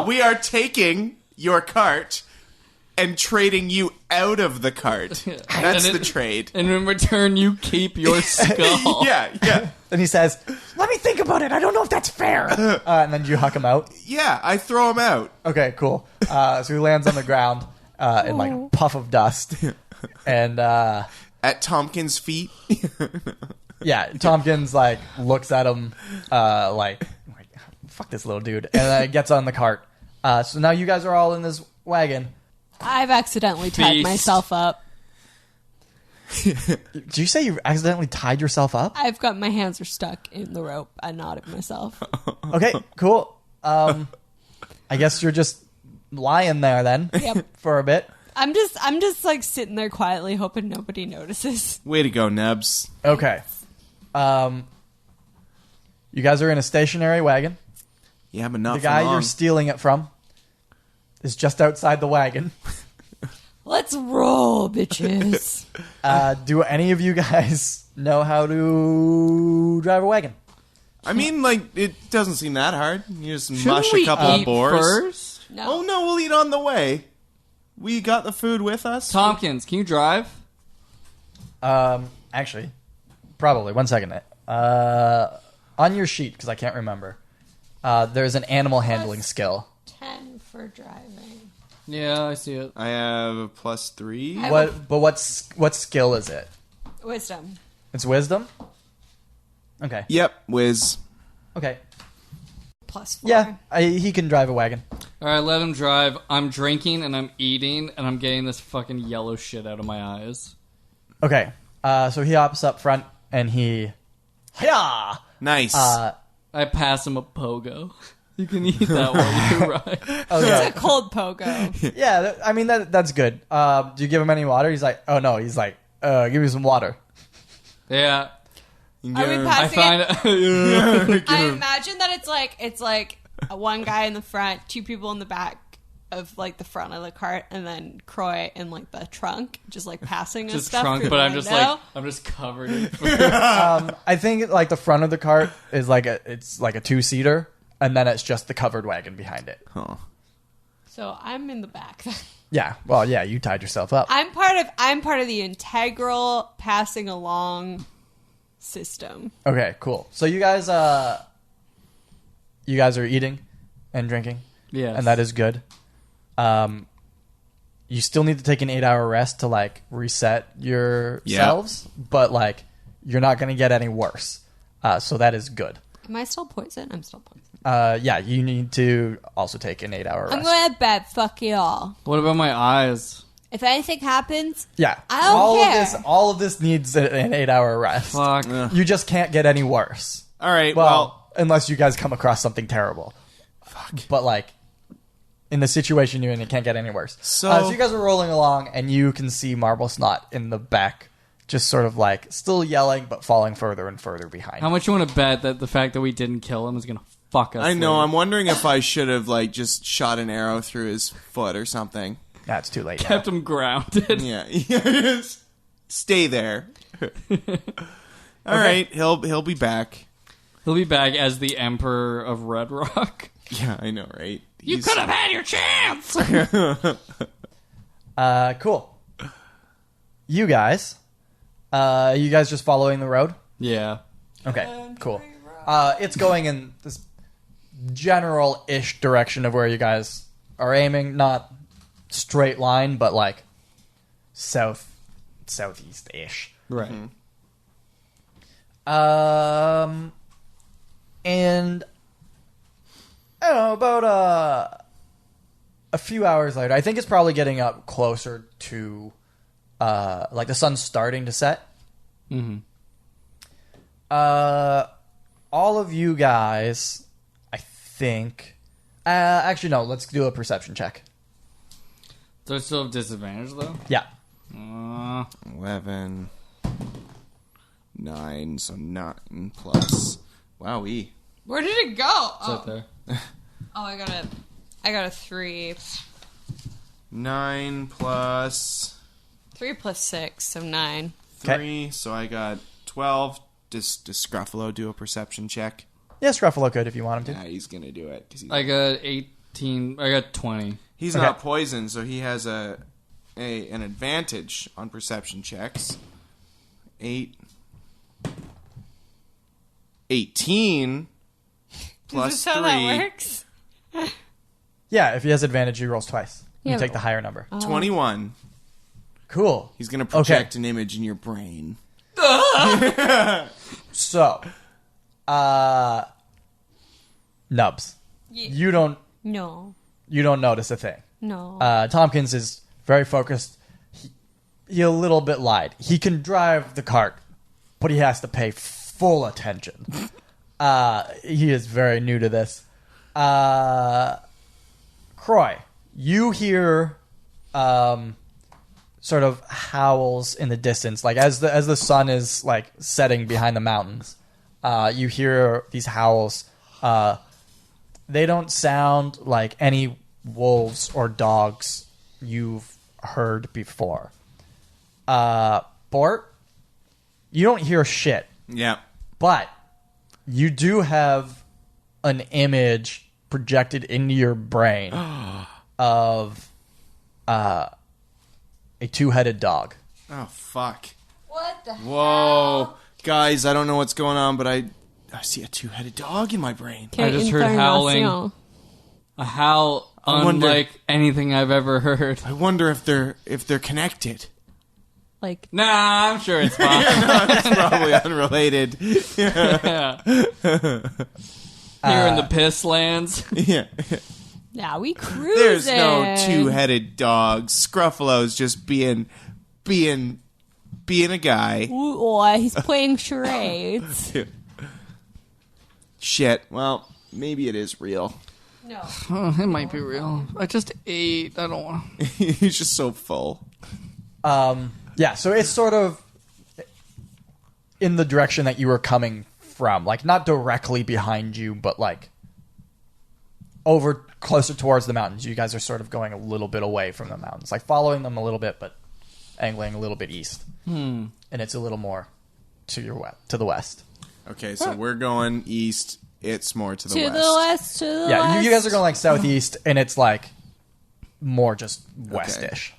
We are taking your cart and trading you out of the cart. That's And the trade. And in return, you keep your skull. Yeah. And he says, let me think about it. I don't know if that's fair. And then you huck him out. Yeah, I throw him out. Okay, cool. So he lands on the ground in like a puff of dust. And At Tompkins' feet. yeah, Tompkins like looks at him like, fuck this little dude. And then gets on the cart. So now you guys are all in this wagon. I've accidentally tied Beast. myself up. Did you say you accidentally tied yourself up? I've got my hands are stuck in the rope. I knotted myself. Okay, cool. I guess you're just lying there then Yep. for a bit. I'm just like sitting there quietly, hoping nobody notices. Way to go, Nubz. Okay. You guys are in a stationary wagon. Yeah, but not The for guy long. you're stealing it from is just outside the wagon. Let's roll, bitches. Do any of you guys know how to drive a wagon? I mean, like, it doesn't seem that hard. You just Shouldn't mush we a couple of eat boars. first? No. Oh, no, we'll eat on the way. We got the food with us. Tompkins, can you drive? Actually, probably. 1 second. On your sheet, because I can't remember, there's an animal handling skill. 10 for driving. Yeah, I see it. I have a +3. I- What skill is it? Wisdom. It's wisdom? Okay. Yep, whiz. Okay. +4. Yeah, he can drive a wagon. All right, let him drive. I'm drinking and I'm eating and I'm getting this fucking yellow shit out of my eyes. Okay. So he hops up front and he... Hiya! Nice. I pass him a pogo. You can eat that while you ride. Okay. It's a cold pogo. Yeah, I mean, that's good. Do you give him any water? He's like, oh no. He's like, give me some water. Yeah. Are we Yeah. I passing it? find I imagine that it's like one guy in the front, two people in the back of like the front of the cart, and then Kroy in like the trunk, just like passing us just stuff. trunk, through but the I'm just window. like I'm just covered in food. I think like the front of the cart is like it's like a 2-seater, and then it's just the covered wagon behind it. Huh. So I'm in the back. Yeah. Well, yeah, you tied yourself up. I'm part of the integral passing along system. Okay, cool. So you guys are eating and drinking, Yes. and that is good. You still need to take an 8-hour rest to like reset yourselves, but like you're not going to get any worse. So that is good. Am I still poisoned? I'm still poisoned. Yeah, you need to also take an 8-hour rest. I'm going to bed. Fuck y'all. What about my eyes? If anything happens, Yeah, I don't care. All of this needs an 8-hour rest. Fuck. You just can't get any worse. All right, Well, unless you guys come across something terrible. Fuck. But like, in the situation you're in, it can't get any worse. So you guys are rolling along, and you can see Marble Snot in the back, just sort of like still yelling, but falling further and further behind. How much you want to bet that the fact that we didn't kill him is gonna fuck us? I know. later? I'm wondering if I should have like just shot an arrow through his foot or something. That's too late. Now. kept him grounded. Yeah. Just stay there. All right. He'll be back. He'll be back as the Emperor of Red Rock. Yeah, I know, right? You could have had your chance. Cool. You guys just following the road? Yeah. Okay, cool. It's going in this general-ish direction of where you guys are aiming. Not straight line, but like southeast-ish. Right. And I don't know, about a few hours later, I think it's probably getting up closer to like the sun's starting to set. Mm-hmm. All of you guys, I think. Actually, no. Let's do a perception check. Do I still have disadvantage, though? Yeah. 11, 9, so 9 plus. Wowee. Where did it go? It's right there. Oh, I got a 3. 9 plus 3 plus 6, so 9. 3, so I got 12. Does Scruffalo do a perception check? Yes, Ruffalo could if you want him to. Yeah, he's going to do it. 'Cause I got 18. I got 20. he's not poisoned, so he has an advantage on perception checks. 18 plus Is this 3. how that works? Yeah, if he has advantage, he rolls twice. You Yeah, take the higher number. 21. Cool. He's going to project an image in your brain. So, Nubz, you don't notice a thing. No. Tompkins is very focused. He a little bit lied. He can drive the cart, but he has to pay full attention. He is very new to this. Kroy, you hear sort of howls in the distance, like as the sun is like setting behind the mountains. You hear these howls. They don't sound like any wolves or dogs you've heard before. Bort, you don't hear shit. Yeah. But you do have an image projected into your brain of a two-headed dog. Oh, fuck. What the Whoa. hell? Guys, I don't know what's going on, but I see a two-headed dog in my brain. I just heard howling. A howl unlike anything I've ever heard. I wonder if they're connected. Like, Nah, I'm sure it's fine. It's probably unrelated. Yeah. You're in the piss lands. Yeah. yeah, we cruising. There's no two-headed dog. Scruffalo's just being a guy. Ooh, he's playing charades. Shit. Well, maybe it is real. No. Oh, it might be real. I just ate. I don't want to. He's just so full. Yeah, so it's sort of in the direction that you were coming from. Like, not directly behind you, but like over closer towards the mountains. You guys are sort of going a little bit away from the mountains. Like, following them a little bit, but angling a little bit east. And it's a little more to the west. Okay, so we're going east. It's more to the To west. the west, to the west. Yeah, you guys are going like southeast, and it's like more just westish.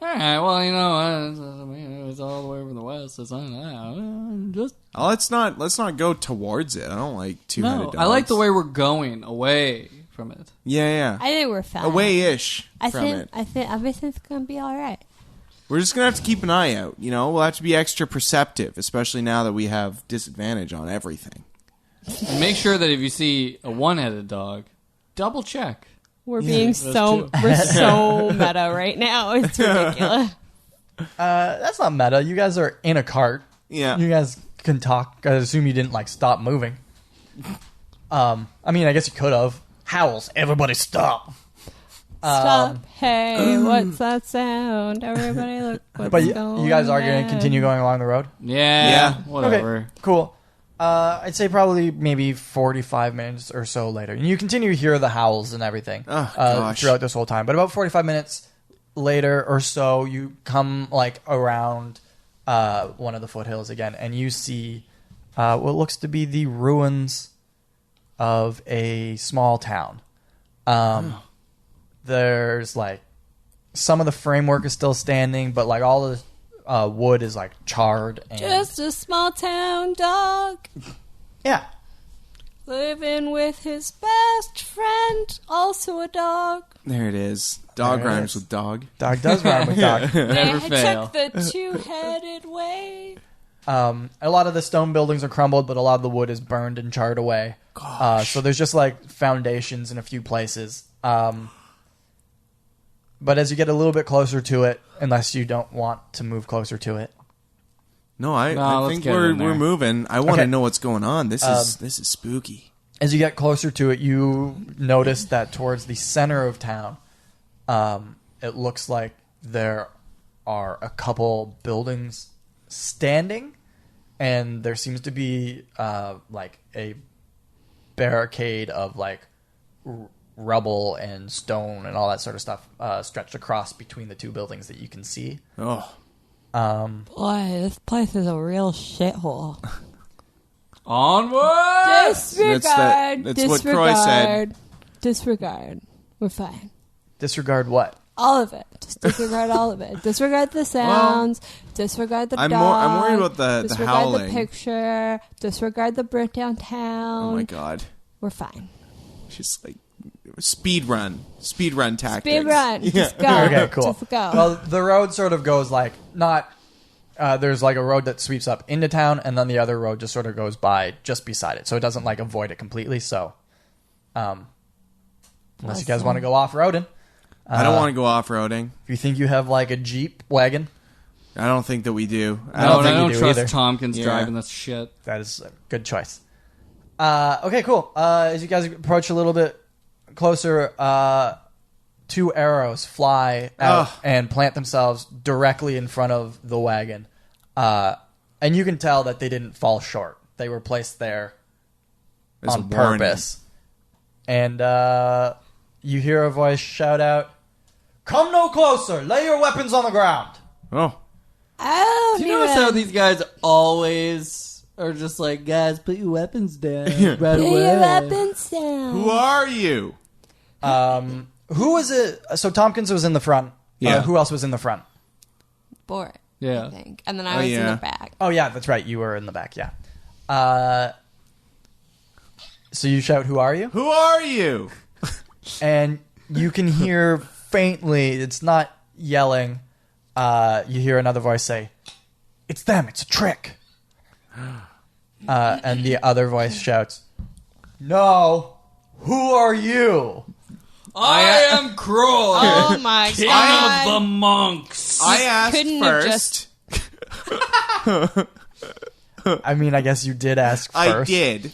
All right, well, you know, it's all the way from the west. It's just Let's not go towards it. I don't like two-headed no. dogs. I like the way we're going away from it. Yeah. I think we're fine. Away-ish I from think it. everything's gonna be all right. We're just going to have to keep an eye out, you know? We'll have to be extra perceptive, especially now that we have disadvantage on everything. And make sure that if you see a one-headed dog, double check. We're being so meta right now. It's ridiculous. That's not meta. You guys are in a cart. Yeah. You guys can talk. I assume you didn't like stop moving. I mean, I guess you could have. Howls. Everybody stop. Stop. Hey, what's that sound? Everybody look what's But going you guys are on. going to continue going along the road? Yeah. Whatever. Okay, cool. I'd say probably maybe 45 minutes or so later. And you continue to hear the howls and everything throughout this whole time. But about 45 minutes later or so, you come like around one of the foothills again, and you see what looks to be the ruins of a small town. There's like some of the framework is still standing, but like all the wood is like charred. And Just a small town dog yeah. living with his best friend, also a dog. There it is. Dog There it rhymes is. with dog. Dog does rhyme with dog. Never fail. Took the two-headed way. A lot of the stone buildings are crumbled, but a lot of the wood is burned and charred away. So there's just like foundations in a few places. But as you get a little bit closer to it, unless you don't want to move closer to it. No, I let's think get we're in there. moving. I want to Okay. know what's going on. This is spooky. As you get closer to it, you notice that towards the center of town it looks like there are a couple buildings standing, and there seems to be like a barricade of like rubble and stone and all that sort of stuff stretched across between the two buildings that you can see. Oh. Boy, this place is a real shithole. Onward! Disregard. That's what Kroy said. Disregard. We're fine. Disregard what? All of it. Just disregard all of it. Disregard the sounds. Disregard the dog. I'm worried about the disregard howling. the picture. Disregard the burnt down town. Oh my god. We're fine. Just like speed run tactics. Speed run. Yeah. Just go. Okay, cool. Just go. Well, the road sort of goes like not. There's like a road that sweeps up into town, and then the other road just sort of goes by just beside it, so it doesn't like avoid it completely. So, unless you guys want to go off roading, I don't want to go off roading. if you think you have like a Jeep wagon, I don't think that we do. I don't I think you don't do trust either. Tompkins Yeah. driving that shit. that is a good choice. Okay, cool. As you guys approach a little bit closer, 2 arrows fly out and plant themselves directly in front of the wagon. And you can tell that they didn't fall short. They were placed there As a on warning. purpose. And you hear a voice shout out, "Come no closer! Lay your weapons on the ground!" Oh. I Do don't you notice how even... these guys always are just like, guys, put your weapons down right Put away. your weapons down. Who are you? Who was it? So Tompkins was in the front. Yeah. Who else was in the front? Bort. Yeah. I think. And then I was in yeah. the back. Oh, yeah, that's right. You were in the back, yeah. So you shout, "Who are you?" Who are you? And you can hear faintly, it's not yelling, you hear another voice say, "It's them, it's a trick." And the other voice shouts, "No, who are you?" I am Kroy, Oh my king god. of the monks. I asked couldn't have first. I mean, I guess you did ask I first. did.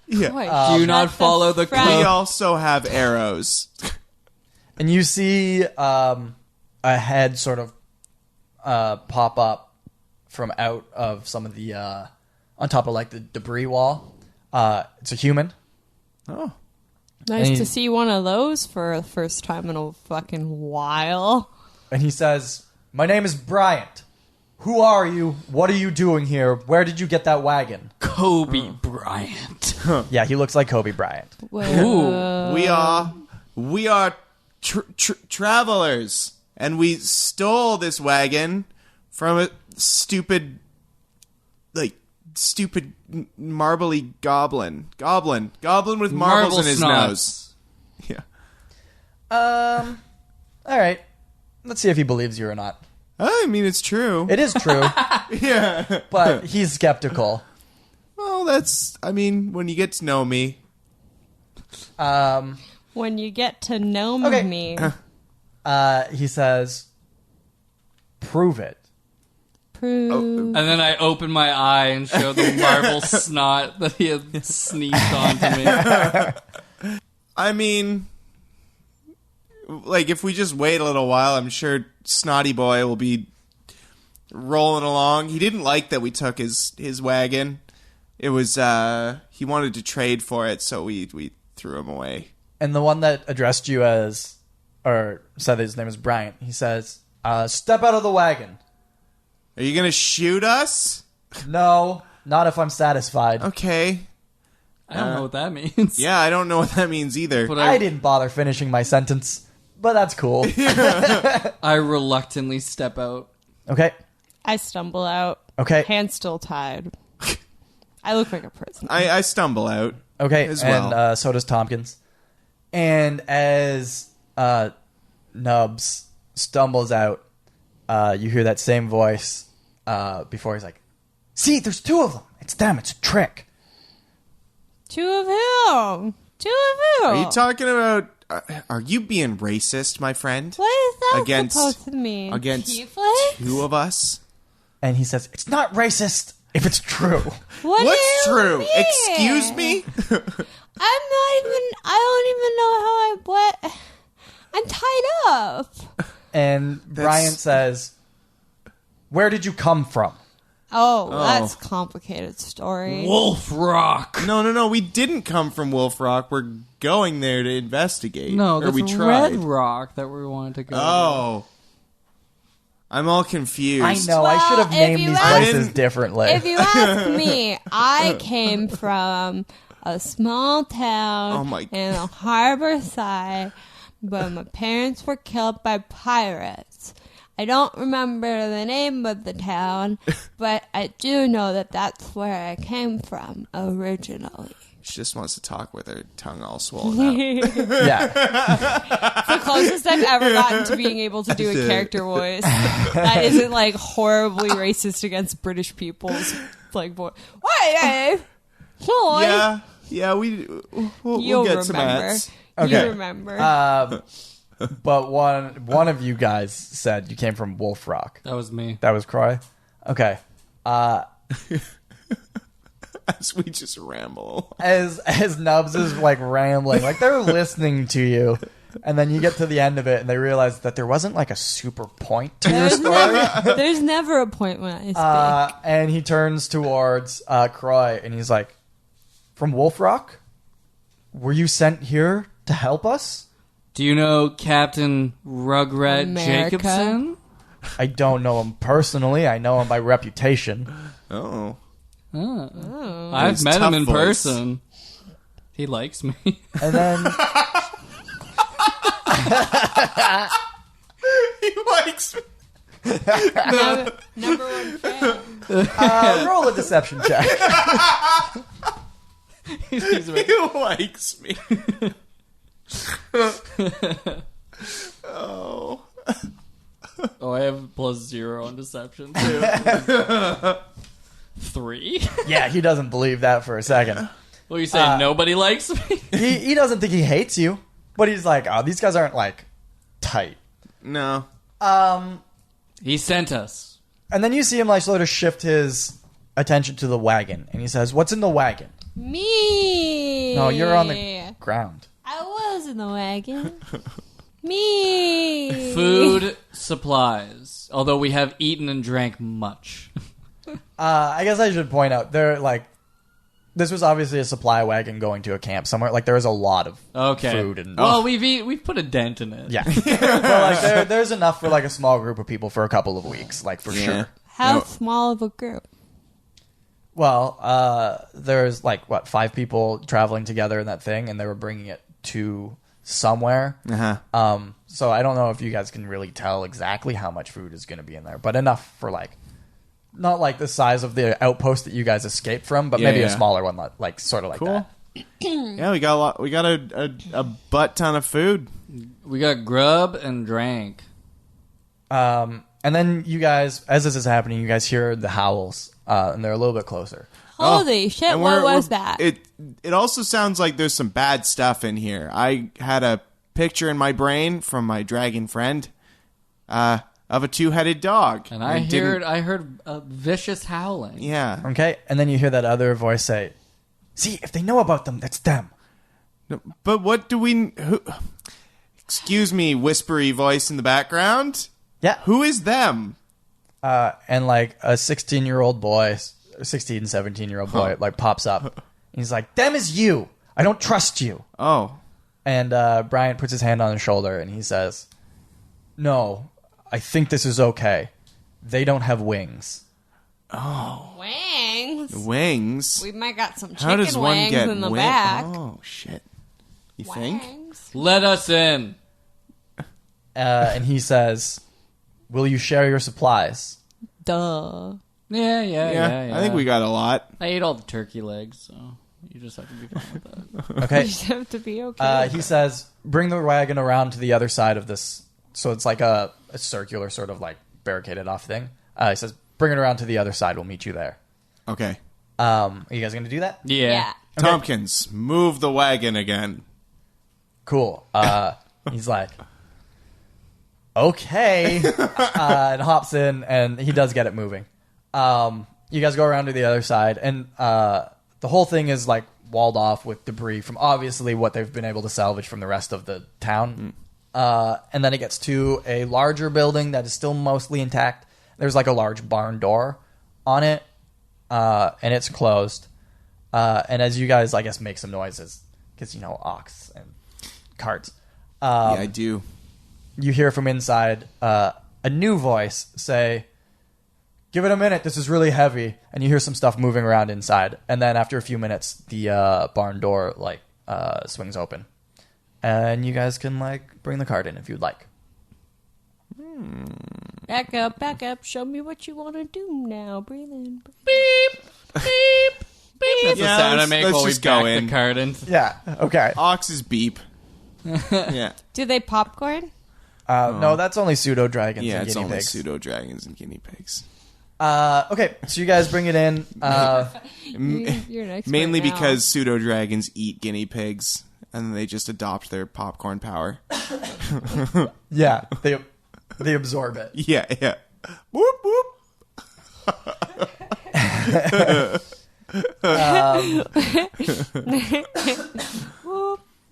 Yeah. Boy, Do shut not follow the front. We also have arrows. And you see a head sort of pop up from out of some of the, on top of like the debris wall. It's a human. Oh. Nice And to see one of those for the first time in a fucking while. And he says, "My name is Bryant. Who are you? What are you doing here? Where did you get that wagon?" Kobe Bryant. Yeah, he looks like Kobe Bryant. Whoa. We are travelers, and we stole this wagon from a stupid marbly goblin with marbles in his nose. Yeah. All right. Let's see if he believes you or not. I mean, it's true. It is true, Yeah. but he's skeptical. Well, when you get to know me. When you get to know Okay. me, He says, "Prove it." prove. And then I open my eye and show the marble snot that he had sneezed onto me. I mean, like, if we just wait a little while, I'm sure Snotty Boy will be rolling along. He didn't like that we took his wagon. It was, he wanted to trade for it, so we threw him away. And the one that addressed you as, or said that his name is Bryant, he says, "Step out of the wagon." Are you gonna shoot us? "No, not if I'm satisfied." Okay. I don't know what that means. Yeah, I don't know what that means either. But I didn't bother finishing my sentence, but that's cool. I reluctantly step out. Okay. I stumble out. Okay. Hands still tied. I look like a prisoner. I stumble out. Okay, as and well. so does Tompkins. And as Nubz stumbles out, you hear that same voice before he's like, "See, there's 2 of them. It's them. It's a trick." 2 of whom? 2 of who? Are you talking about... are you being racist, my friend? What is that Against- supposed to mean? against Tieflings? 2 of us? And he says, "It's not racist if it's true." What What's do you true? mean? Excuse me? I'm not even. I don't even know how I. What? I'm tied up. And Bryant says, "Where did you come from?" Oh, that's a complicated story. Wolf Rock. No. We didn't come from Wolf Rock. We're going there to investigate. No, or that's we tried. Red Rock that we wanted to go to. Oh. I'm all confused. I know. I should have Well, named if you these ask- places differently. If you ask me, I came from a small town Oh my- in the harbor side, but my parents were killed by pirates. I don't remember the name of the town, but I do know that that's where I came from originally. She just wants to talk with her tongue all swollen up. Yeah. The closest I've ever gotten to being able to do a character voice that isn't like horribly racist against British people's like voice. Why? Yeah, we'll You'll get some remember. ads. Okay. You remember. But one of you guys said you came from Wolf Rock. That was me. That was Kroy? Okay. As we just ramble. As Nubz is like rambling, like they're listening to you, and then you get to the end of it and they realize that there wasn't like a super point to your story. There's never a point when I speak. And he turns towards Kroy and he's like, "From Wolf Rock? Were you sent here to help us?" Do you know Captain Rugrat America? Jacobson? I don't know him personally. I know him by reputation. Oh. I've His met him tough in voice. person. He likes me. And then He likes me. Number one fan. roll a deception check. He likes me. Oh. Oh, I have +0 on deception too. 3. Yeah, he doesn't believe that for a second. Well, you say nobody likes me? He doesn't think he hates you, but he's like, "Oh, these guys aren't like tight." No. He sent us. And then you see him like sort of shift his attention to the wagon, and he says, "What's in the wagon?" Me. No, you're on the ground. I was in the wagon. Me. Food supplies. Although we have eaten and drank much. I guess I should point out they're like, this was obviously a supply wagon going to a camp somewhere. Like there was a lot of food and well, we've put a dent in it. yeah. But like there's enough for like a small group of people for a couple of weeks, like for sure. How small of a group? Well, there's like 5 people traveling together in that thing, and they were bringing it to somewhere. Uh-huh. So I don't know if you guys can really tell exactly how much food is going to be in there, but enough for like, not like the size of the outpost that you guys escaped from, but maybe a smaller one, like sort of like that. Yeah, we got a lot. We got a butt ton of food. We got grub and drank. And then you guys, as this is happening, you guys hear the howls, and they're a little bit closer. Holy shit, And what was that? It also sounds like there's some bad stuff in here. I had a picture in my brain from my dragon friend of a 2-headed dog. And I heard a vicious howling. Yeah. Okay, and then you hear that other voice say, "See, if they know about them, that's them." No, but what do we... Excuse me, whispery voice in the background. Yeah. Who is them? And like a 16-year-old boy, 16, 17-year-old boy, like pops up. He's like, "Them is you. I don't trust you." Oh. And Bryant puts his hand on his shoulder and he says, "No, I think this is okay. They don't have wings." Wings. Wings? We might got some How chicken does one wings get in the wing- back. Oh, shit. You think? Wings. Let us in. And he says, "Will you share your supplies?" Duh. Yeah. I think we got a lot. I ate all the turkey legs, so you just have to be fine with that. You Okay. just have to be okay. He says, "Bring the wagon around to the other side of this." So it's like a circular sort of like barricaded off thing. He says, "Bring it around to the other side. We'll meet you there." Okay. Are you guys going to do that? Yeah. Tompkins, move the wagon again. Cool. He's like, "Okay," and hops in, and he does get it moving. You guys go around to the other side, and the whole thing is like walled off with debris from obviously what they've been able to salvage from the rest of the town. and then it gets to a larger building that is still mostly intact. There's like a large barn door on it, and it's closed. And as you guys, I guess, make some noises, because, ox and carts. Yeah, I do. You hear from inside a new voice say, "Give it a minute, this is really heavy." And you hear some stuff moving around inside. And then after a few minutes, the barn door, swings open. And you guys can, bring the cart in if you'd like. Back up. Show me what you want to do now. Breathe in. Beep, beep, beep. That's the sound I make let's while we just go back in. the cart in. Yeah, okay. Ox's beep. Yeah. Do they popcorn? No, that's only pseudo-dragons Yeah, and it's guinea only pigs. pseudo-dragons and guinea pigs. Okay, so you guys bring it in. You're an expert Mainly now. because pseudo-dragons eat guinea pigs, and they just adopt their popcorn power. Yeah, they absorb it. Yeah. Whoop, whoop.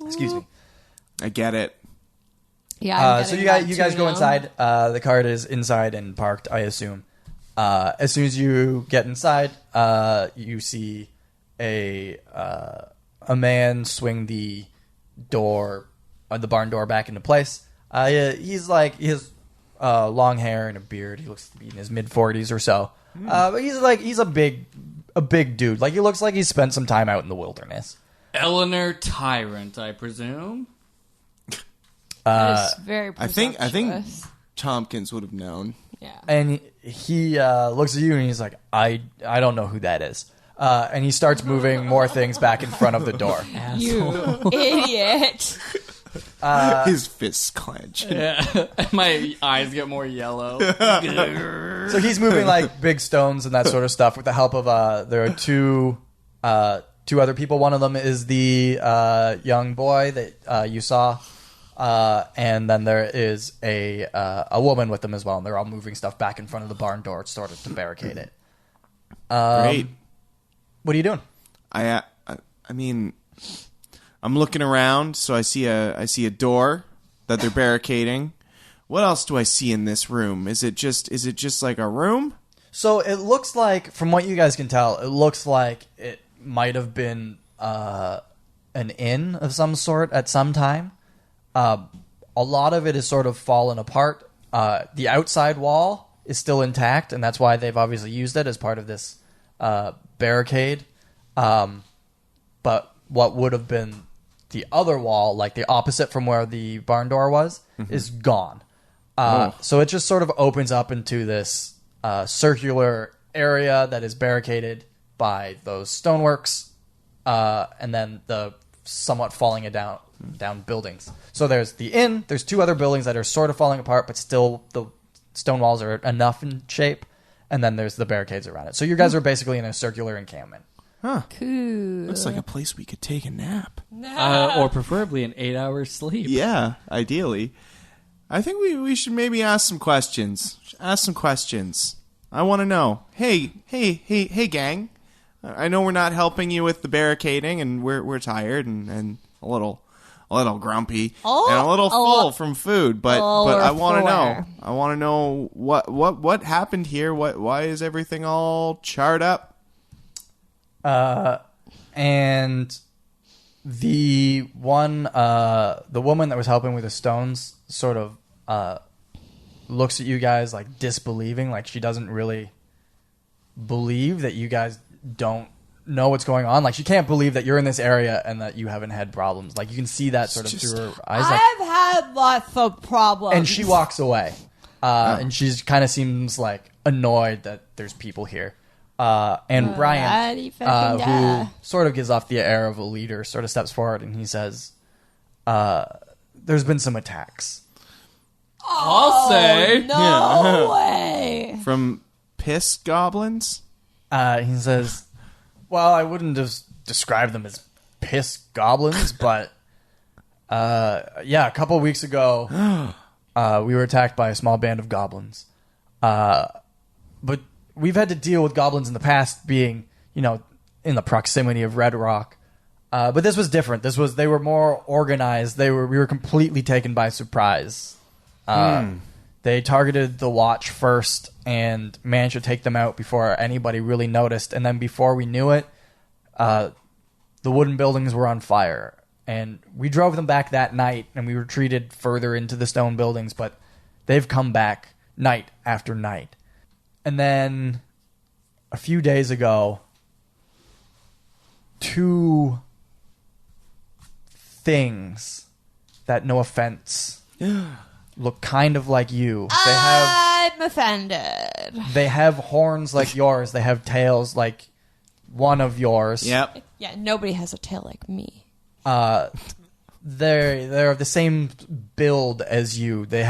Excuse me. I get it. Yeah. So you guys go inside. The cart is inside and parked, I assume. As soon as you get inside, you see a man swing the door, the barn door, back into place. He has long hair and a beard. He looks to be in his mid-40s or so. But he's a big dude. He looks like he's spent some time out in the wilderness. Eleanor Tyrant, I presume. That is very I think presumptuous. Tompkins would have known. Yeah. And he looks at you and he's like, I don't know who that is. And he starts moving more things back in front of the door. You idiot. His fists clench. Yeah. My eyes get more yellow. So he's moving big stones and that sort of stuff with the help of there are two other people. One of them is the young boy that you saw, and then there is a woman with them as well, and they're all moving stuff back in front of the barn door sort of to barricade it. Great. What are you doing? I mean, I'm looking around, so I see a door that they're barricading. What else do I see in this room? Is it just like a room? So it looks like, from what you guys can tell, it looks like it might have been an inn of some sort at some time. A lot of it is sort of fallen apart. The outside wall is still intact, and that's why they've obviously used it as part of this barricade. But what would have been the other wall, the opposite from where the barn door was, is gone. So it just sort of opens up into this circular area that is barricaded by those stoneworks, and then the somewhat falling down buildings. So there's the inn, there's two other buildings that are sort of falling apart, but still the stone walls are enough in shape, and then there's the barricades around it. So you guys are basically in a circular encampment. Huh. Cool. Looks like a place we could take a nap. Or preferably an 8-hour sleep. Yeah, ideally. I think we should maybe ask some questions. I want to know. Hey, gang. I know we're not helping you with the barricading, and we're tired and a little grumpy and a little full from food. But I want to know. I want to know what happened here. Why is everything all charred up? And the woman that was helping with the stones sort of looks at you guys disbelieving, she doesn't really believe that you guys don't know what's going on. She can't believe that you're in this area and that you haven't had problems. You can see that sort of through her eyes. I've had lots of problems. And she walks away. And she kind of seems annoyed that there's people here. And Brian, who sort of gives off the air of a leader, sort of steps forward and he says, there's been some attacks. I'll say. No way. From piss goblins? He says, well, I wouldn't have described them as piss goblins, but a couple of weeks ago, we were attacked by a small band of goblins. But we've had to deal with goblins in the past being, in the proximity of Red Rock. But this was different. They were more organized. We were completely taken by surprise. They targeted the watch first and managed to take them out before anybody really noticed. And then before we knew it, the wooden buildings were on fire. And we drove them back that night, and we retreated further into the stone buildings, but they've come back night after night. And then a few days ago, 2 things that, no offense, look kind of like you. I'm offended. They have horns like yours. They have tails like one of yours. Yep. Yeah, nobody has a tail like me. They're of the same build as you. They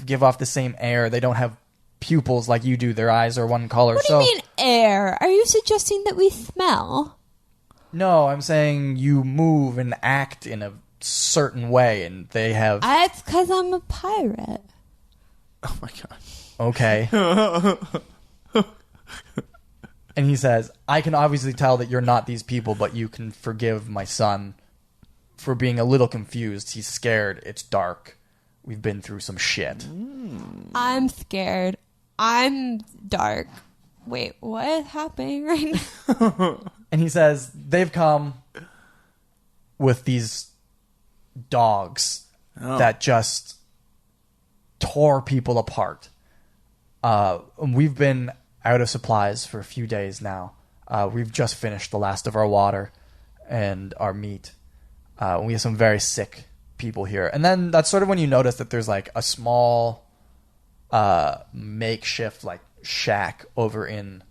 give off the same air. They don't have pupils like you do. Their eyes are one color. What do you mean air? Are you suggesting that we smell? No, I'm saying you move and act in a certain way, and they have... That's because I'm a pirate. Oh my god. Okay. And he says, I can obviously tell that you're not these people, but you can forgive my son for being a little confused. He's scared. It's dark. We've been through some shit. I'm scared. I'm dark. Wait, what is happening right now? And he says, they've come with these dogs that just tore people apart. We've been out of supplies for a few days now. We've just finished the last of our water and our meat. We have some very sick people here. And then that's sort of when you notice that there's like a small makeshift like shack over in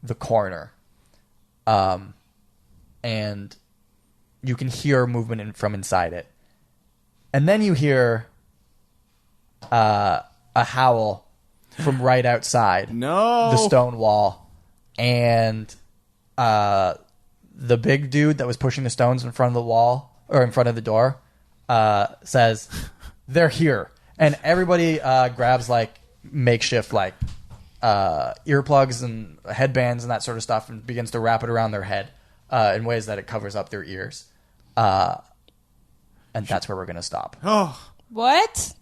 the corner. And you can hear movement from inside it. And then you hear a howl from right outside the stone wall. And the big dude that was pushing the stones in front of the wall, or in front of the door, says, they're here. And everybody grabs like makeshift like earplugs and headbands and that sort of stuff and begins to wrap it around their head in ways that it covers up their ears. And that's where we're going to stop. Oh. What?